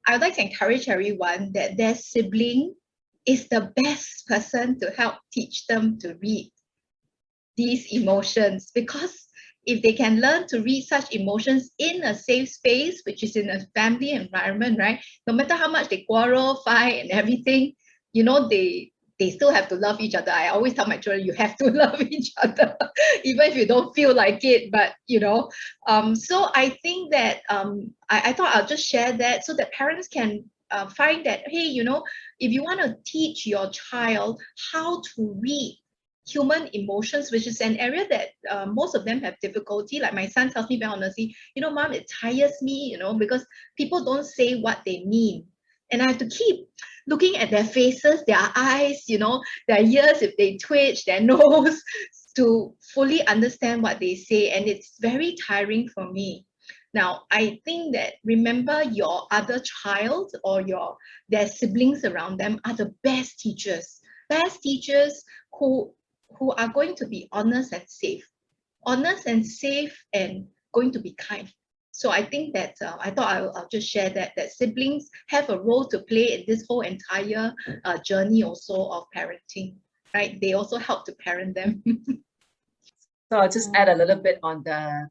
I would like to encourage everyone that their sibling is the best person to help teach them to read these emotions, because if they can learn to read such emotions in a safe space, which is in a family environment, right? No matter how much they quarrel, fight, and everything, they still have to love each other. I always tell my children, you have to love each other, even if you don't feel like it. But so I think that I thought I'll just share that so that parents can find that, hey, if you want to teach your child how to read human emotions, which is an area that most of them have difficulty. Like my son tells me very honestly, Mom, it tires me, because people don't say what they mean. And I have to keep looking at their faces, their eyes, their ears, if they twitch, their nose, to fully understand what they say. And it's very tiring for me. Now, I think that remember your other child or their siblings around them are the best teachers who are going to be honest and safe and going to be kind. So I think that I thought I'll just share that siblings have a role to play in this whole entire journey also of parenting, right? They also help to parent them. So I'll just add a little bit on the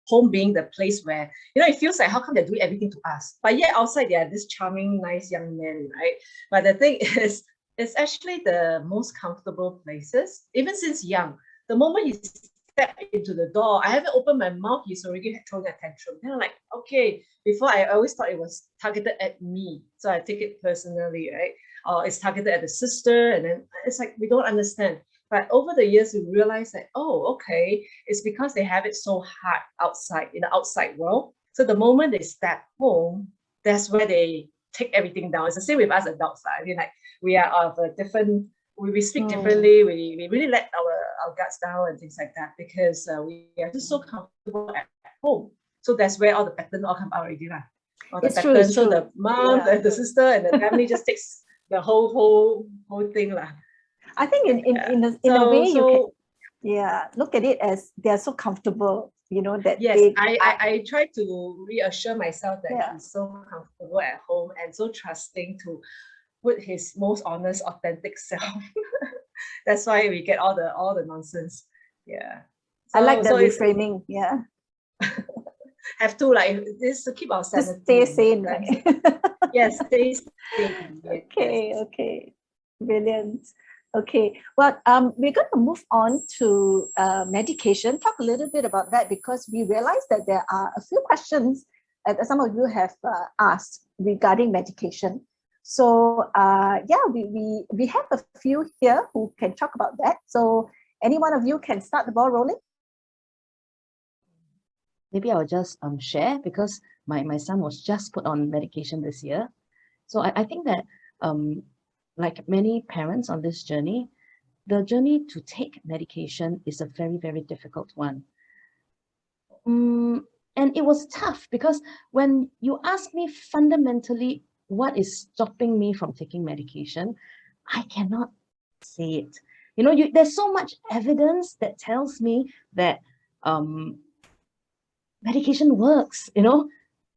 home being the place where, it feels like, how come they're doing everything to us? But yet outside, they are this charming, nice young men, right? But the thing is, it's actually the most comfortable places, even since young. The moment he stepped into the door, I haven't opened my mouth, he's already throwing a tantrum. Then I'm like, okay, before I always thought it was targeted at me. So I take it personally, right? Or it's targeted at the sister, and then it's like, we don't understand. But over the years, we realize that, oh, okay, it's because they have it so hard outside, in the outside world. So the moment they step home, that's where they take everything down. It's the same with us adults. I mean, like, we are of a different, we speak differently, we really let our guts down and things like that, because we are just so comfortable at home. So that's where all the patterns all come out already. It's true, it's so true. the mom, the sister, and the family just takes the whole thing. I think in a way you can look at it as they're so comfortable, that yes, I try to reassure myself that he's so comfortable at home and so trusting to put his most honest, authentic self. That's why we get all the nonsense. Yeah. I like the reframing. Yeah. Have to, like, this to keep our sanity. Just stay sane, right? Yes, stay sane. Okay. Brilliant. Okay, well, we're going to move on to medication. Talk a little bit about that, because we realized that there are a few questions that some of you have asked regarding medication. So we have a few here who can talk about that. So any one of you can start the ball rolling. Maybe I'll just share, because my son was just put on medication this year. So I think that like many parents on this journey, the journey to take medication is a very, very difficult one. And it was tough because when you ask me fundamentally what is stopping me from taking medication, I cannot say it. You know, there's so much evidence that tells me that medication works, you know.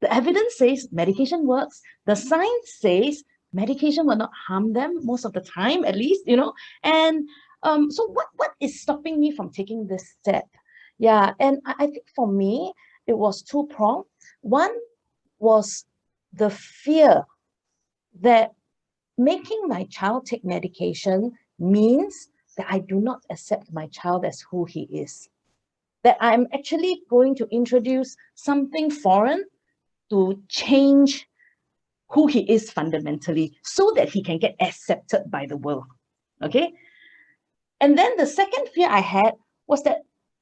The evidence says medication works. The science says medication will not harm them most of the time, at least, you know. And so what is stopping me from taking this step? Yeah, and I think for me, it was two-pronged. One was the fear that making my child take medication means that I do not accept my child as who he is. That I'm actually going to introduce something foreign to change who he is fundamentally so that he can get accepted by the world. Okay? And then the second fear I had was that,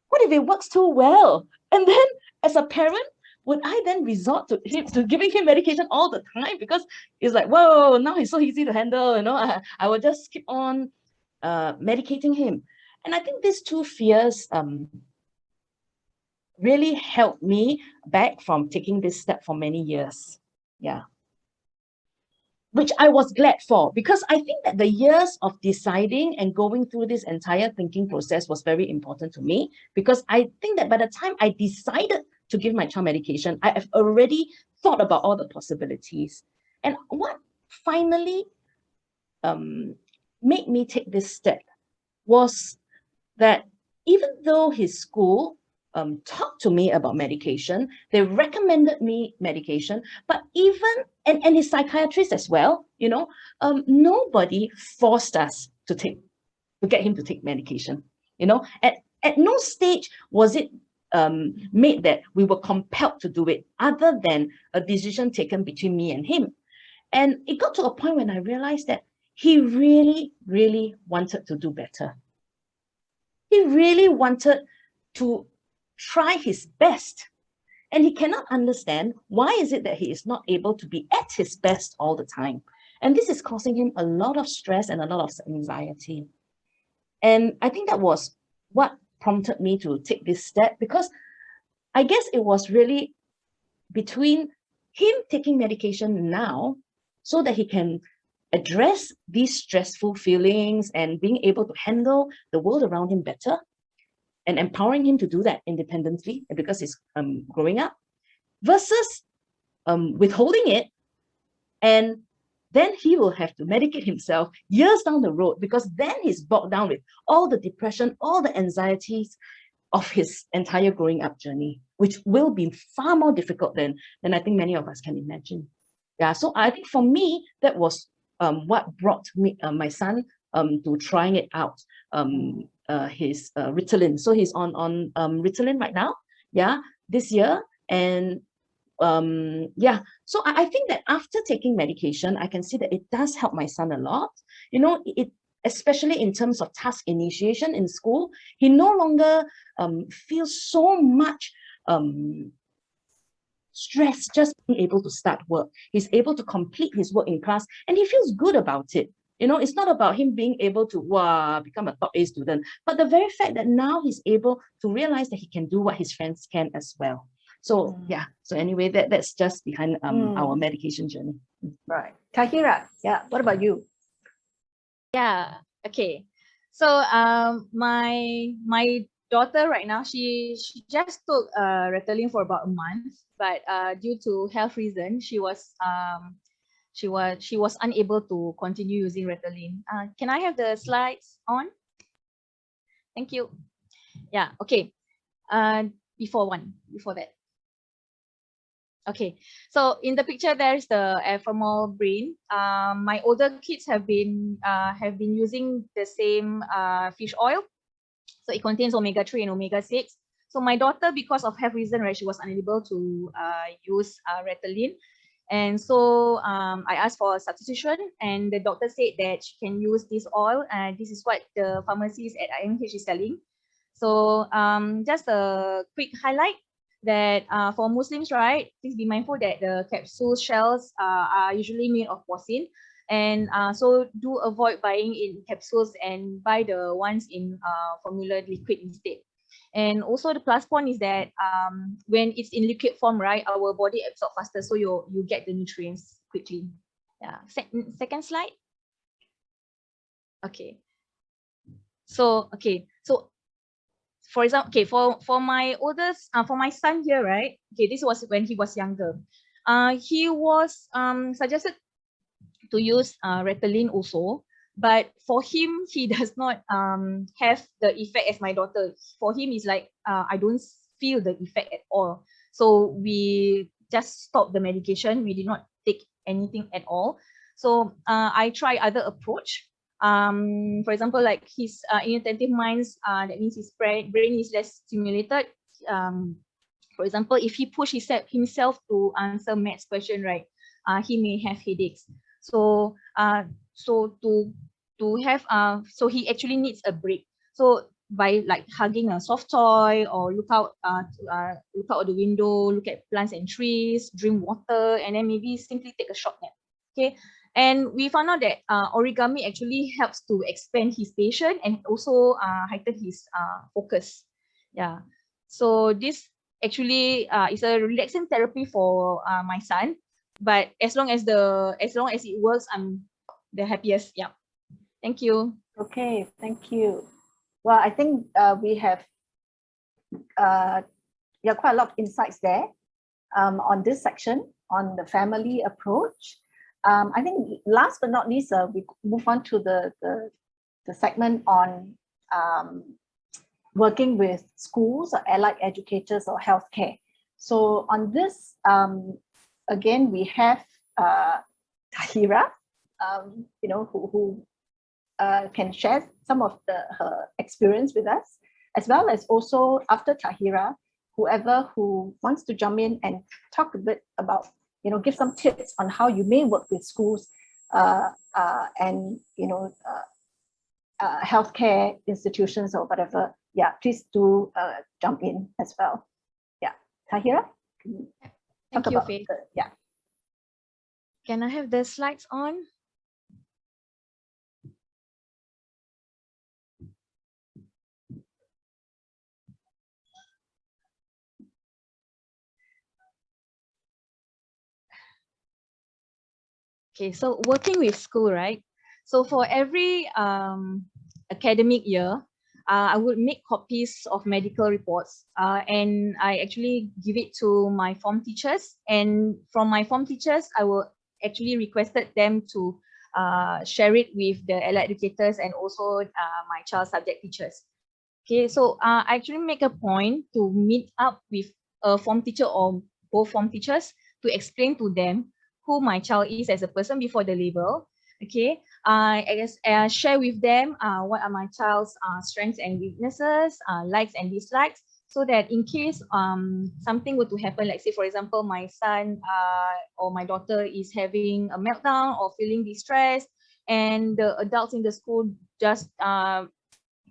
what if it works too well? And then as a parent, would I then resort to giving him medication all the time? Because it's like, whoa, now he's so easy to handle, you know, I will just keep on medicating him. And I think these two fears really helped me back from taking this step for many years. Yeah. Which I was glad for, because I think that the years of deciding and going through this entire thinking process was very important to me, because I think that by the time I decided to give my child medication, I have already thought about all the possibilities. And what finally made me take this step was that even though his school talked to me about medication, they recommended me medication, but even, and his psychiatrist as well, you know, nobody forced us to get him to take medication. You know, at no stage was it made that we were compelled to do it, other than a decision taken between me and him. And it got to a point when I realized that he really, really wanted to do better. He really wanted to try his best. And he cannot understand why is it that he is not able to be at his best all the time. And this is causing him a lot of stress and a lot of anxiety. And I think that was what prompted me to take this step, because I guess it was really between him taking medication now so that he can address these stressful feelings and being able to handle the world around him better, and empowering him to do that independently because he's growing up, versus withholding it, and then he will have to medicate himself years down the road, because then he's bogged down with all the depression, all the anxieties of his entire growing up journey, which will be far more difficult than I think many of us can imagine. Yeah, so I think for me, that was what brought me my son to trying it out. His Ritalin. So he's on Ritalin right now, yeah, this year. And yeah, so I think that after taking medication, I can see that it does help my son a lot. You know, especially in terms of task initiation in school, he no longer feels so much stress just being able to start work. He's able to complete his work in class, and he feels good about it. You know, it's not about him being able to become a top A student, but the very fact that now he's able to realize that he can do what his friends can as well. So yeah, so anyway, that's just behind our medication journey. Right. Tahirah, yeah, what about you? Yeah, okay. So my daughter right now, she just took Ritalin for about a month, but due to health reasons, she was unable to continue using Ritalin. Can I have the slides on? Thank you. Yeah, okay. Before that. Okay, so in the picture there's the ephemeral brain. My older kids have been using the same fish oil. So it contains omega-3 and omega-6. So my daughter, because of health reason, right, she was unable to use Ritalin. And so I asked for a substitution, and the doctor said that she can use this oil, and this is what the pharmacies at IMH is selling. So just a quick highlight that for Muslims, right, please be mindful that the capsule shells are usually made of porcine. And so do avoid buying in capsules and buy the ones in formula liquid instead. And also the plus point is that when it's in liquid form, right, our body absorbs faster, so you get the nutrients quickly. Yeah. Second slide. Okay. So for example, okay, for my oldest, for my son here, right? Okay, this was when he was younger. He was suggested to use Ritalin also, but for him, he does not have the effect as my daughter. For him, it's like I don't feel the effect at all. So we just stopped the medication. We did not take anything at all. So I try other approach. For example, like his inattentive minds, that means his brain is less stimulated. For example, if he push himself to answer maths question, right, he may have headaches. So to have so he actually needs a break. So by like hugging a soft toy, or look out of the window, look at plants and trees, drink water, and then maybe simply take a short nap. Okay. And we found out that origami actually helps to expand his patience and also heighten his focus. Yeah. So this actually is a relaxing therapy for my son. But as long as it works, I'm the happiest. Yeah. Thank you. Okay, thank you. Well, I think we have quite a lot of insights there on this section on the family approach. I think last but not least, we move on to the segment on working with schools or allied educators or healthcare. So on this, again, we have Tahirah, who can share some of her experience with us, as well as also after Tahirah, whoever who wants to jump in and talk a bit about, give some tips on how you may work with schools and, healthcare institutions or whatever. Yeah, please do jump in as well. Yeah, Tahirah? Thank you, Faith. Yeah. Can I have the slides on? Okay, so working with school, right? So for every academic year, I would make copies of medical reports and I actually give it to my form teachers. And from my form teachers, I will actually requested them to share it with the allied educators and also my child subject teachers. Okay, so I actually make a point to meet up with a form teacher or both form teachers to explain to them who my child is as a person before the label. Okay, I guess share with them what are my child's strengths and weaknesses, likes and dislikes, so that in case something were to happen, like say for example my son or my daughter is having a meltdown or feeling distressed, and the adults in the school just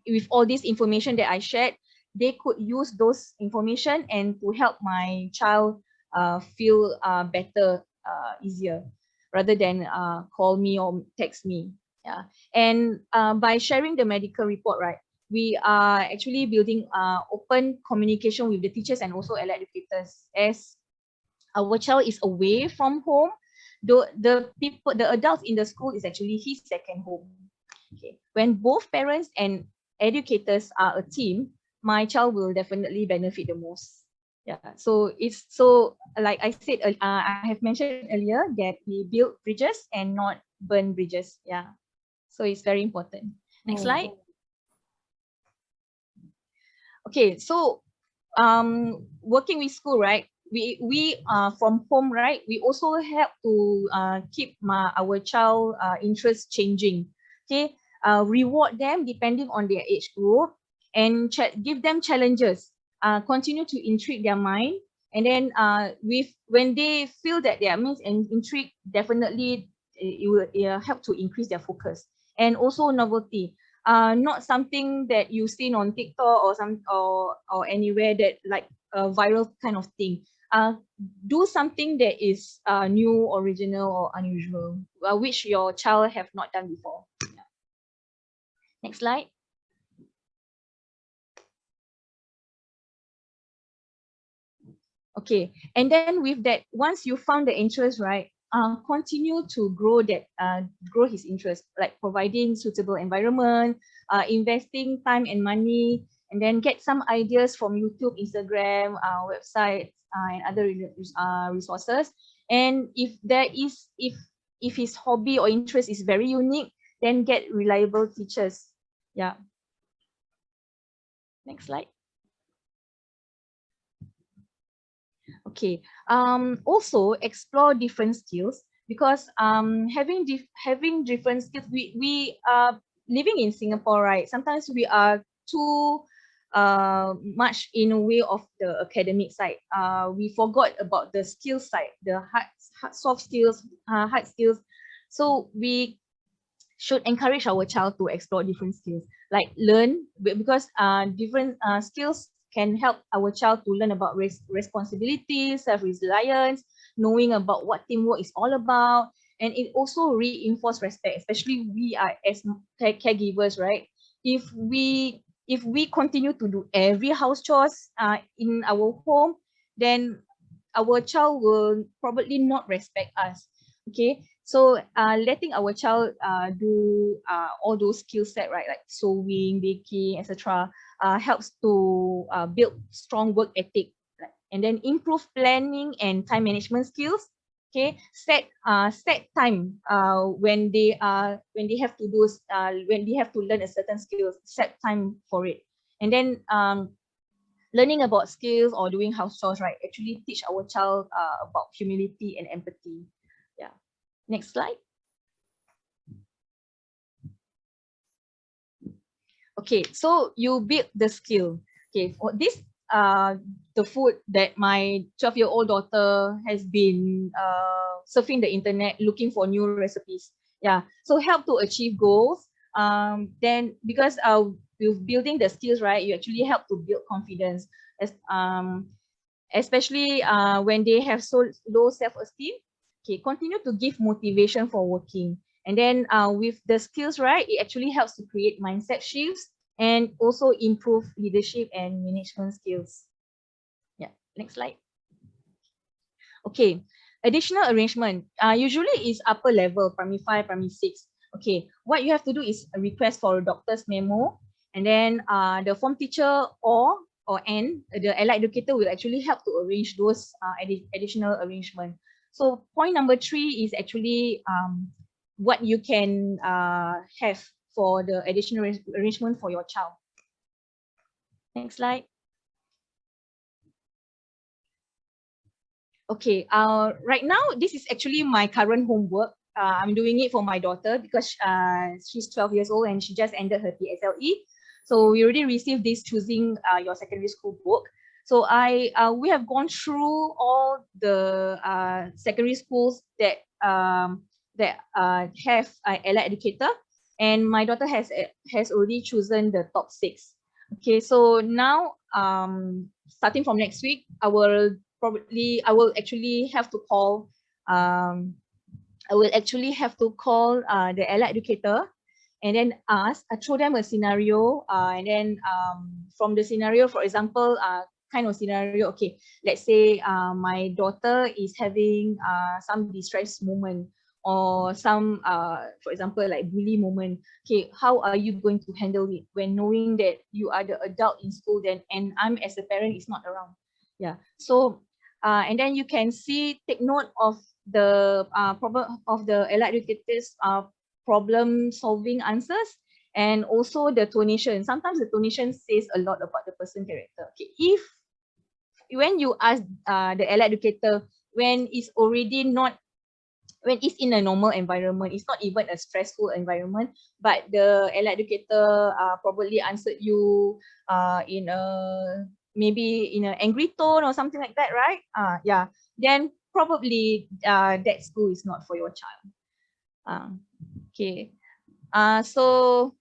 with all this information that I shared, they could use those information and to help my child feel better, easier, rather than call me or text me. Yeah, and by sharing the medical report, right, we are actually building open communication with the teachers and also allied educators, as our child is away from home. The adults in the school is actually his second home. Okay, when both parents and educators are a team, my child will definitely benefit the most. Yeah, so it's so, like I said, I have mentioned earlier that we build bridges and not burn bridges. Yeah, so it's very important. Next slide. Okay, so working with school, right? We from home, right? We also help to keep our child interest changing. Okay, reward them depending on their age group and give them challenges. Continue to intrigue their mind, and then when they feel that they are intrigued, definitely it will help to increase their focus. And also novelty, not something that you've seen on TikTok or anywhere that like a viral kind of thing. Do something that is new, original, or unusual, which your child have not done before. Yeah. Next slide. Okay, and then with that, once you found the interest, right, continue to grow that, grow his interest, like providing suitable environment, investing time and money, and then get some ideas from YouTube, Instagram, websites, and other resources. And if there is, if his hobby or interest is very unique, then get reliable teachers. Yeah. Next slide. Okay. Also explore different skills, because having different skills, we are living in Singapore, right? Sometimes we are too much in a way of the academic side. We forgot about the skill side, the soft skills, hard skills. So we should encourage our child to explore different skills, like learn, because different skills can help our child to learn about responsibility, self-reliance, knowing about what teamwork is all about. And it also reinforce respect, especially we are as caregivers, right? If we continue to do every house chores in our home, then our child will probably not respect us. Okay, so letting our child do all those skill set, right, like sewing, baking, etc., helps to build strong work ethic, and then improve planning and time management skills. Okay, set time when they have to do when they have to learn a certain skills, set time for it. And then learning about skills or doing house chores, right, actually teach our child about humility and empathy. Yeah. Next slide. Okay, so you build the skill. Okay, for this, the food that my 12-year-old daughter has been surfing the internet looking for new recipes. Yeah, so help to achieve goals. Then because with building the skills, right, you actually help to build confidence, as especially when they have so low self-esteem. Okay, continue to give motivation for working. And then with the skills, right, it actually helps to create mindset shifts and also improve leadership and management skills. Yeah, next slide. Okay, additional arrangement usually is upper level, primary 5, primary 6. Okay, what you have to do is a request for a doctor's memo, and then the form teacher or the allied educator will actually help to arrange those additional arrangement. So point number 3 is actually what you can have for the additional arrangement for your child. Next slide. Okay, right now, this is actually my current homework. I'm doing it for my daughter because she's 12 years old and she just ended her PSLE. So we already received this choosing your secondary school book. So we have gone through all the secondary schools that have allied educator, and my daughter has already chosen the top 6. Okay, so now starting from next week, I will actually have to call the allied educator, and then throw them a scenario, and then from the scenario, for example, kind of scenario, okay, let's say my daughter is having some distress moment, or some for example, like bully moment. Okay, how are you going to handle it when knowing that you are the adult in school then, and I'm as a parent is not around? Yeah, so and then you can take note of the problem of the allied educators problem solving answers, and also the tonation. Sometimes the tonation says a lot about the person character. Okay, if when you ask the allied educator when it's already not, when it's in a normal environment, it's not even a stressful environment, but the allied educator probably answered you in a maybe in an angry tone or something like that, right? Yeah, then probably that school is not for your child. Okay, so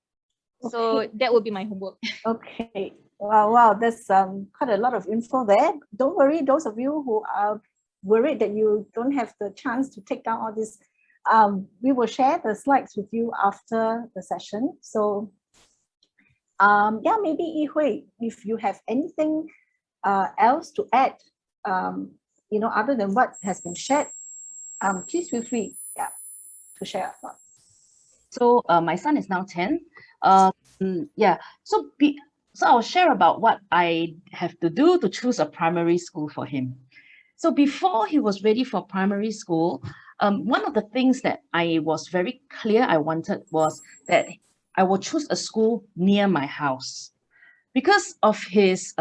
that would be my homework. Okay. Wow, there's quite a lot of info there. Don't worry, those of you who are worried that you don't have the chance to take down all this, we will share the slides with you after the session. So yeah, maybe Yi Hui, if you have anything else to add other than what has been shared, please feel free, to share your thoughts. So my son is now 10. Yeah. So I'll share about what I have to do to choose a primary school for him. So before he was ready for primary school, one of the things that I was very clear I wanted was that I will choose a school near my house. Because of his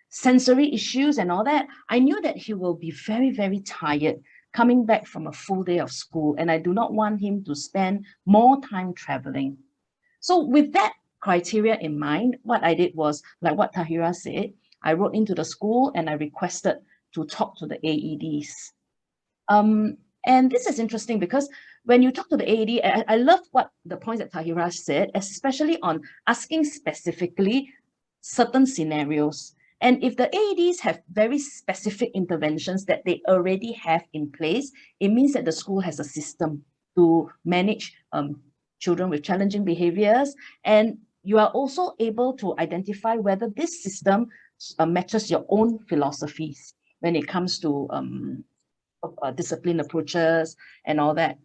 sensory issues and all that, I knew that he will be very, very tired coming back from a full day of school, and I do not want him to spend more time traveling. So with that criteria in mind, what I did was, like what Tahirah said, I wrote into the school and I requested to talk to the AEDs. And this is interesting because when you talk to the AED, I love what the points that Tahirah said, especially on asking specifically certain scenarios. And if the AEDs have very specific interventions that they already have in place, it means that the school has a system to manage children with challenging behaviors. And you are also able to identify whether this system matches your own philosophies when it comes to discipline approaches and all that.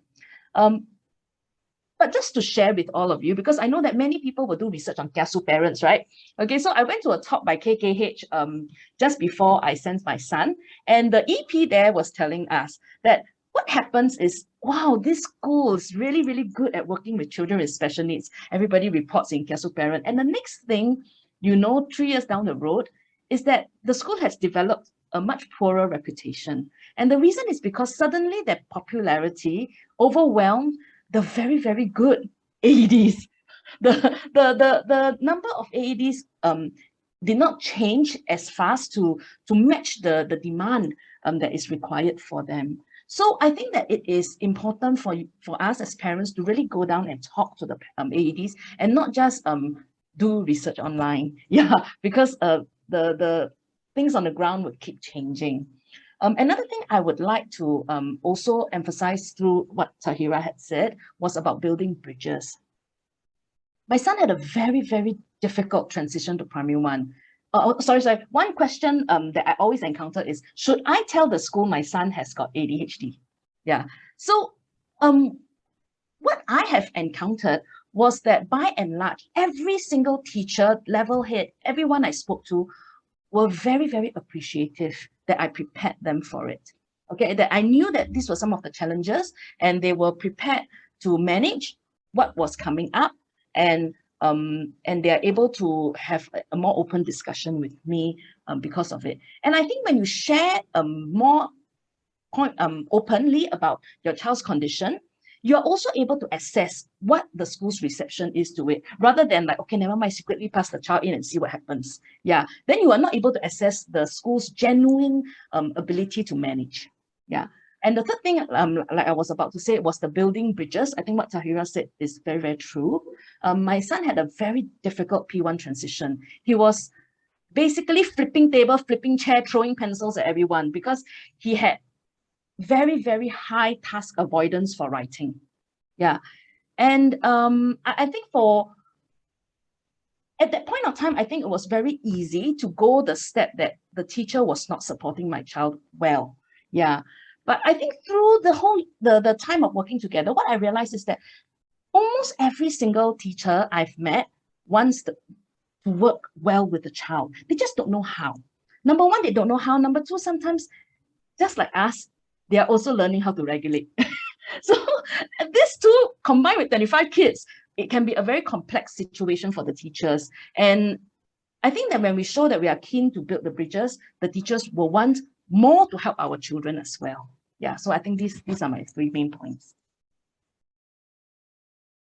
But just to share with all of you, because I know that many people will do research on kiasu parents, right? Okay, so I went to a talk by KKH just before I sent my son, and the EP there was telling us that what happens is, wow, this school is really, really good at working with children with special needs. Everybody reports in kiasu parent. And the next thing, 3 years down the road, is that the school has developed a much poorer reputation. And the reason is because suddenly their popularity overwhelmed the very, very good AEDs. The number of AEDs did not change as fast to match the demand that is required for them. So I think that it is important for us as parents to really go down and talk to the AEDs and not just do research online. Yeah, because the things on the ground would keep changing. Another thing I would like to also emphasize through what Tahirah had said was about building bridges. My son had a very, very difficult transition to primary one. Sorry. One question that I always encounter is, should I tell the school my son has got ADHD? Yeah. So what I have encountered was that by and large, every single teacher, level head, everyone I spoke to were very, very appreciative that I prepared them for it. Okay, that I knew that these were some of the challenges and they were prepared to manage what was coming up, and they are able to have a more open discussion with me because of it. And I think when you share more openly about your child's condition, you're also able to assess what the school's reception is to it, rather than like, okay, never mind, secretly pass the child in and see what happens. Yeah, then you are not able to assess the school's genuine ability to manage. Yeah. And the third thing, like I was about to say, was the building bridges. I think what Tahirah said is very, very true. My son had a very difficult P1 transition. He was basically flipping table, flipping chair, throwing pencils at everyone because he had very, very high task avoidance for writing. Yeah. And I think at that point of time, I think it was very easy to go the step that the teacher was not supporting my child well. Yeah. But I think through the time of working together, what I realized is that almost every single teacher I've met wants to work well with the child. They just don't know how. Number one, they don't know how. Number two, sometimes, just like us, they are also learning how to regulate. So these two combined with 25 kids, it can be a very complex situation for the teachers. And I think that when we show that we are keen to build the bridges, the teachers will want more to help our children as well. Yeah, so I think these are my 3 main points.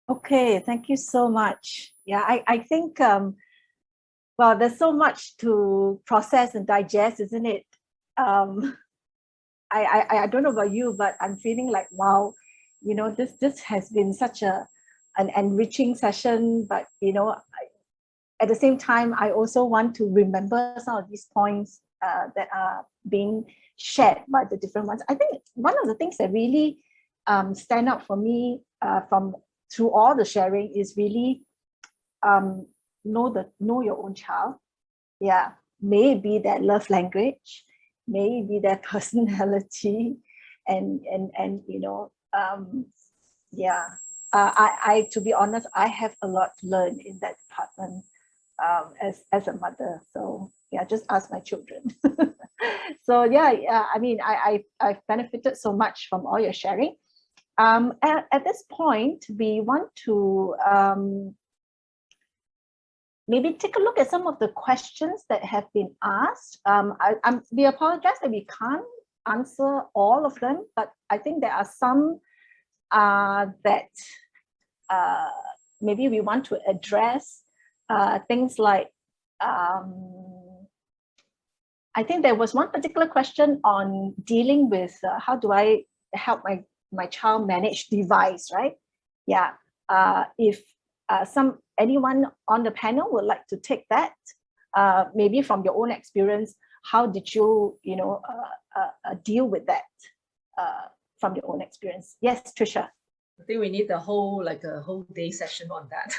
Okay, thank you so much. Yeah, I think, well, there's so much to process and digest, isn't it? I don't know about you, but I'm feeling like, wow, this has been such an enriching session, but at the same time, I also want to remember some of these points that are being shared by the different ones. I think one of the things that really stand out for me through all the sharing is really know your own child. Yeah, maybe that love language. maybe their personality, and you know, yeah. I to be honest, I have a lot to learn in that department as a mother. So yeah, just ask my children. So yeah, I mean, I've benefited so much from all your sharing. At this point, we want to maybe take a look at some of the questions that have been asked. We apologize that we can't answer all of them, but I think there are some that maybe we want to address. Things like, I think there was one particular question on dealing with how do I help my child manage device, right? Yeah, if anyone on the panel would like to take that, maybe from your own experience, how did you, deal with that from your own experience? Yes, Tricia. I think we need a whole day session on that.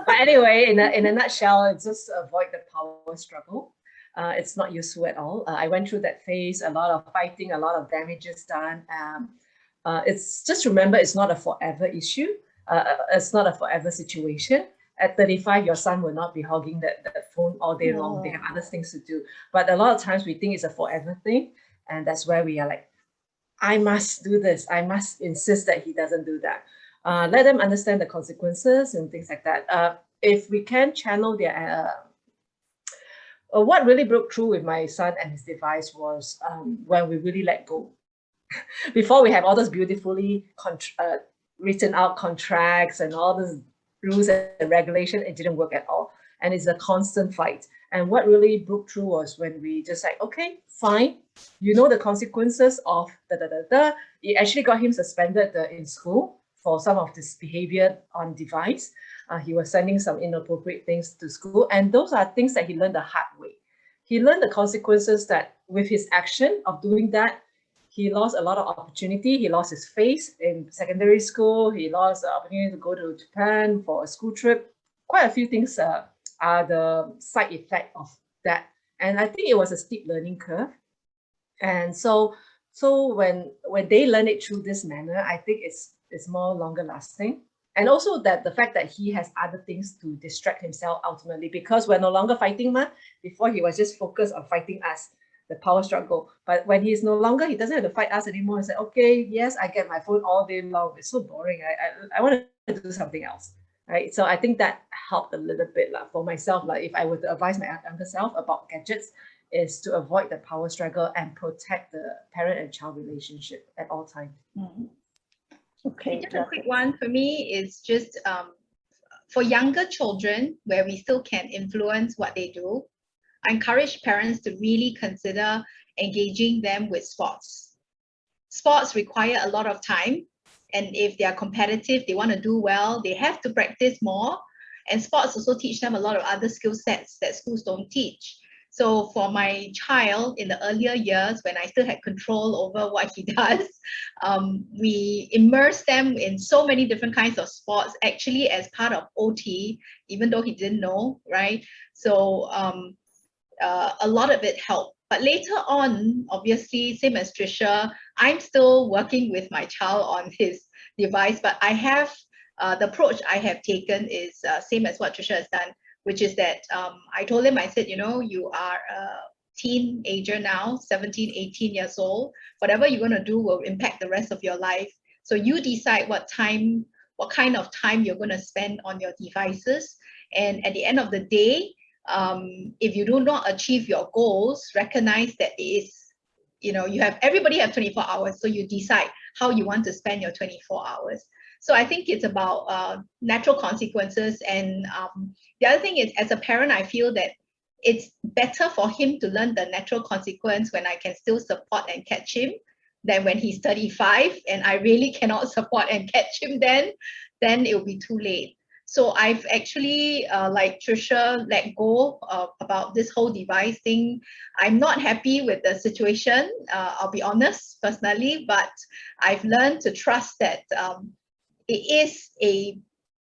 But anyway, in a nutshell, it's just avoid the power struggle. It's not useful at all. I went through that phase, a lot of fighting, a lot of damages done. It's just remember, it's not a forever issue. It's not a forever situation. At 35, your son will not be hogging that phone all day long. They have other things to do. But a lot of times we think it's a forever thing. And that's where we are like, I must do this. I must insist that he doesn't do that. Let them understand the consequences and things like that. If we can channel their... what really broke through with my son and his device was when we really let go. Before we have all those beautifully written out contracts and all those rules and regulation, it didn't work at all. And it's a constant fight. And what really broke through was when we just like, okay, fine, you know the consequences of It actually got him suspended in school for some of this behavior on device. He was sending some inappropriate things to school. And those are things that he learned the hard way. He learned the consequences that with his action of doing that, he lost a lot of opportunity. He lost his face in secondary school. He lost the opportunity to go to Japan for a school trip. Quite a few things are the side effect of that. And I think it was a steep learning curve. And so when they learn it through this manner, I think it's more longer lasting. And also that the fact that he has other things to distract himself ultimately, because we're no longer fighting, before he was just focused on fighting us, the power struggle. But when he's no longer, he doesn't have to fight us anymore. He's like, okay, yes, I get my phone all day long. It's so boring. I want to do something else, right? So I think that helped a little bit for myself. Like if I were to advise my younger self about gadgets, is to avoid the power struggle and protect the parent and child relationship at all times. Mm-hmm. Okay. Just a quick one for me is just for younger children where we still can influence what they do. I encourage parents to really consider engaging them with sports. Sports require a lot of time, and if they are competitive, they want to do well, they have to practice more. And sports also teach them a lot of other skill sets that schools don't teach. So for my child in the earlier years, when I still had control over what he does, we immersed them in so many different kinds of sports, actually as part of OT, even though he didn't know, right? So a lot of it helped. But later on, obviously, same as Tricia, I'm still working with my child on his device, but I have, the approach I have taken is same as what Tricia has done, which is that I told him, I said, you know, you are a teenager now, 17, 18 years old. Whatever you're going to do will impact the rest of your life. So you decide what kind of time you're going to spend on your devices. And at the end of the day, if you do not achieve your goals, recognize that it is, you know, everybody have 24 hours. So you decide how you want to spend your 24 hours. So I think it's about natural consequences. And the other thing is, as a parent, I feel that it's better for him to learn the natural consequence when I can still support and catch him than when he's 35 and I really cannot support and catch him then it will be too late. So I've actually, like Tricia, let go about this whole device thing. I'm not happy with the situation, I'll be honest, personally, but I've learned to trust that it is a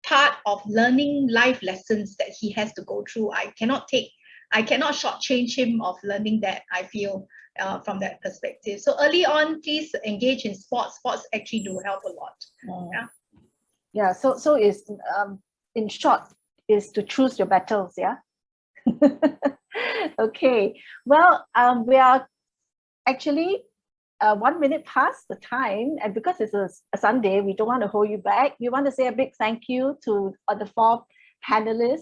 part of learning life lessons that he has to go through. I cannot shortchange him of learning that, I feel. from that perspective. So early on, please engage in sports. Sports actually do help a lot. Yeah. Yeah. So is in short is to choose your battles. Yeah. Okay. Well, we are actually 1 minute past the time, and because it's a Sunday, we don't want to hold you back. We want to say a big thank you to the 4 panelists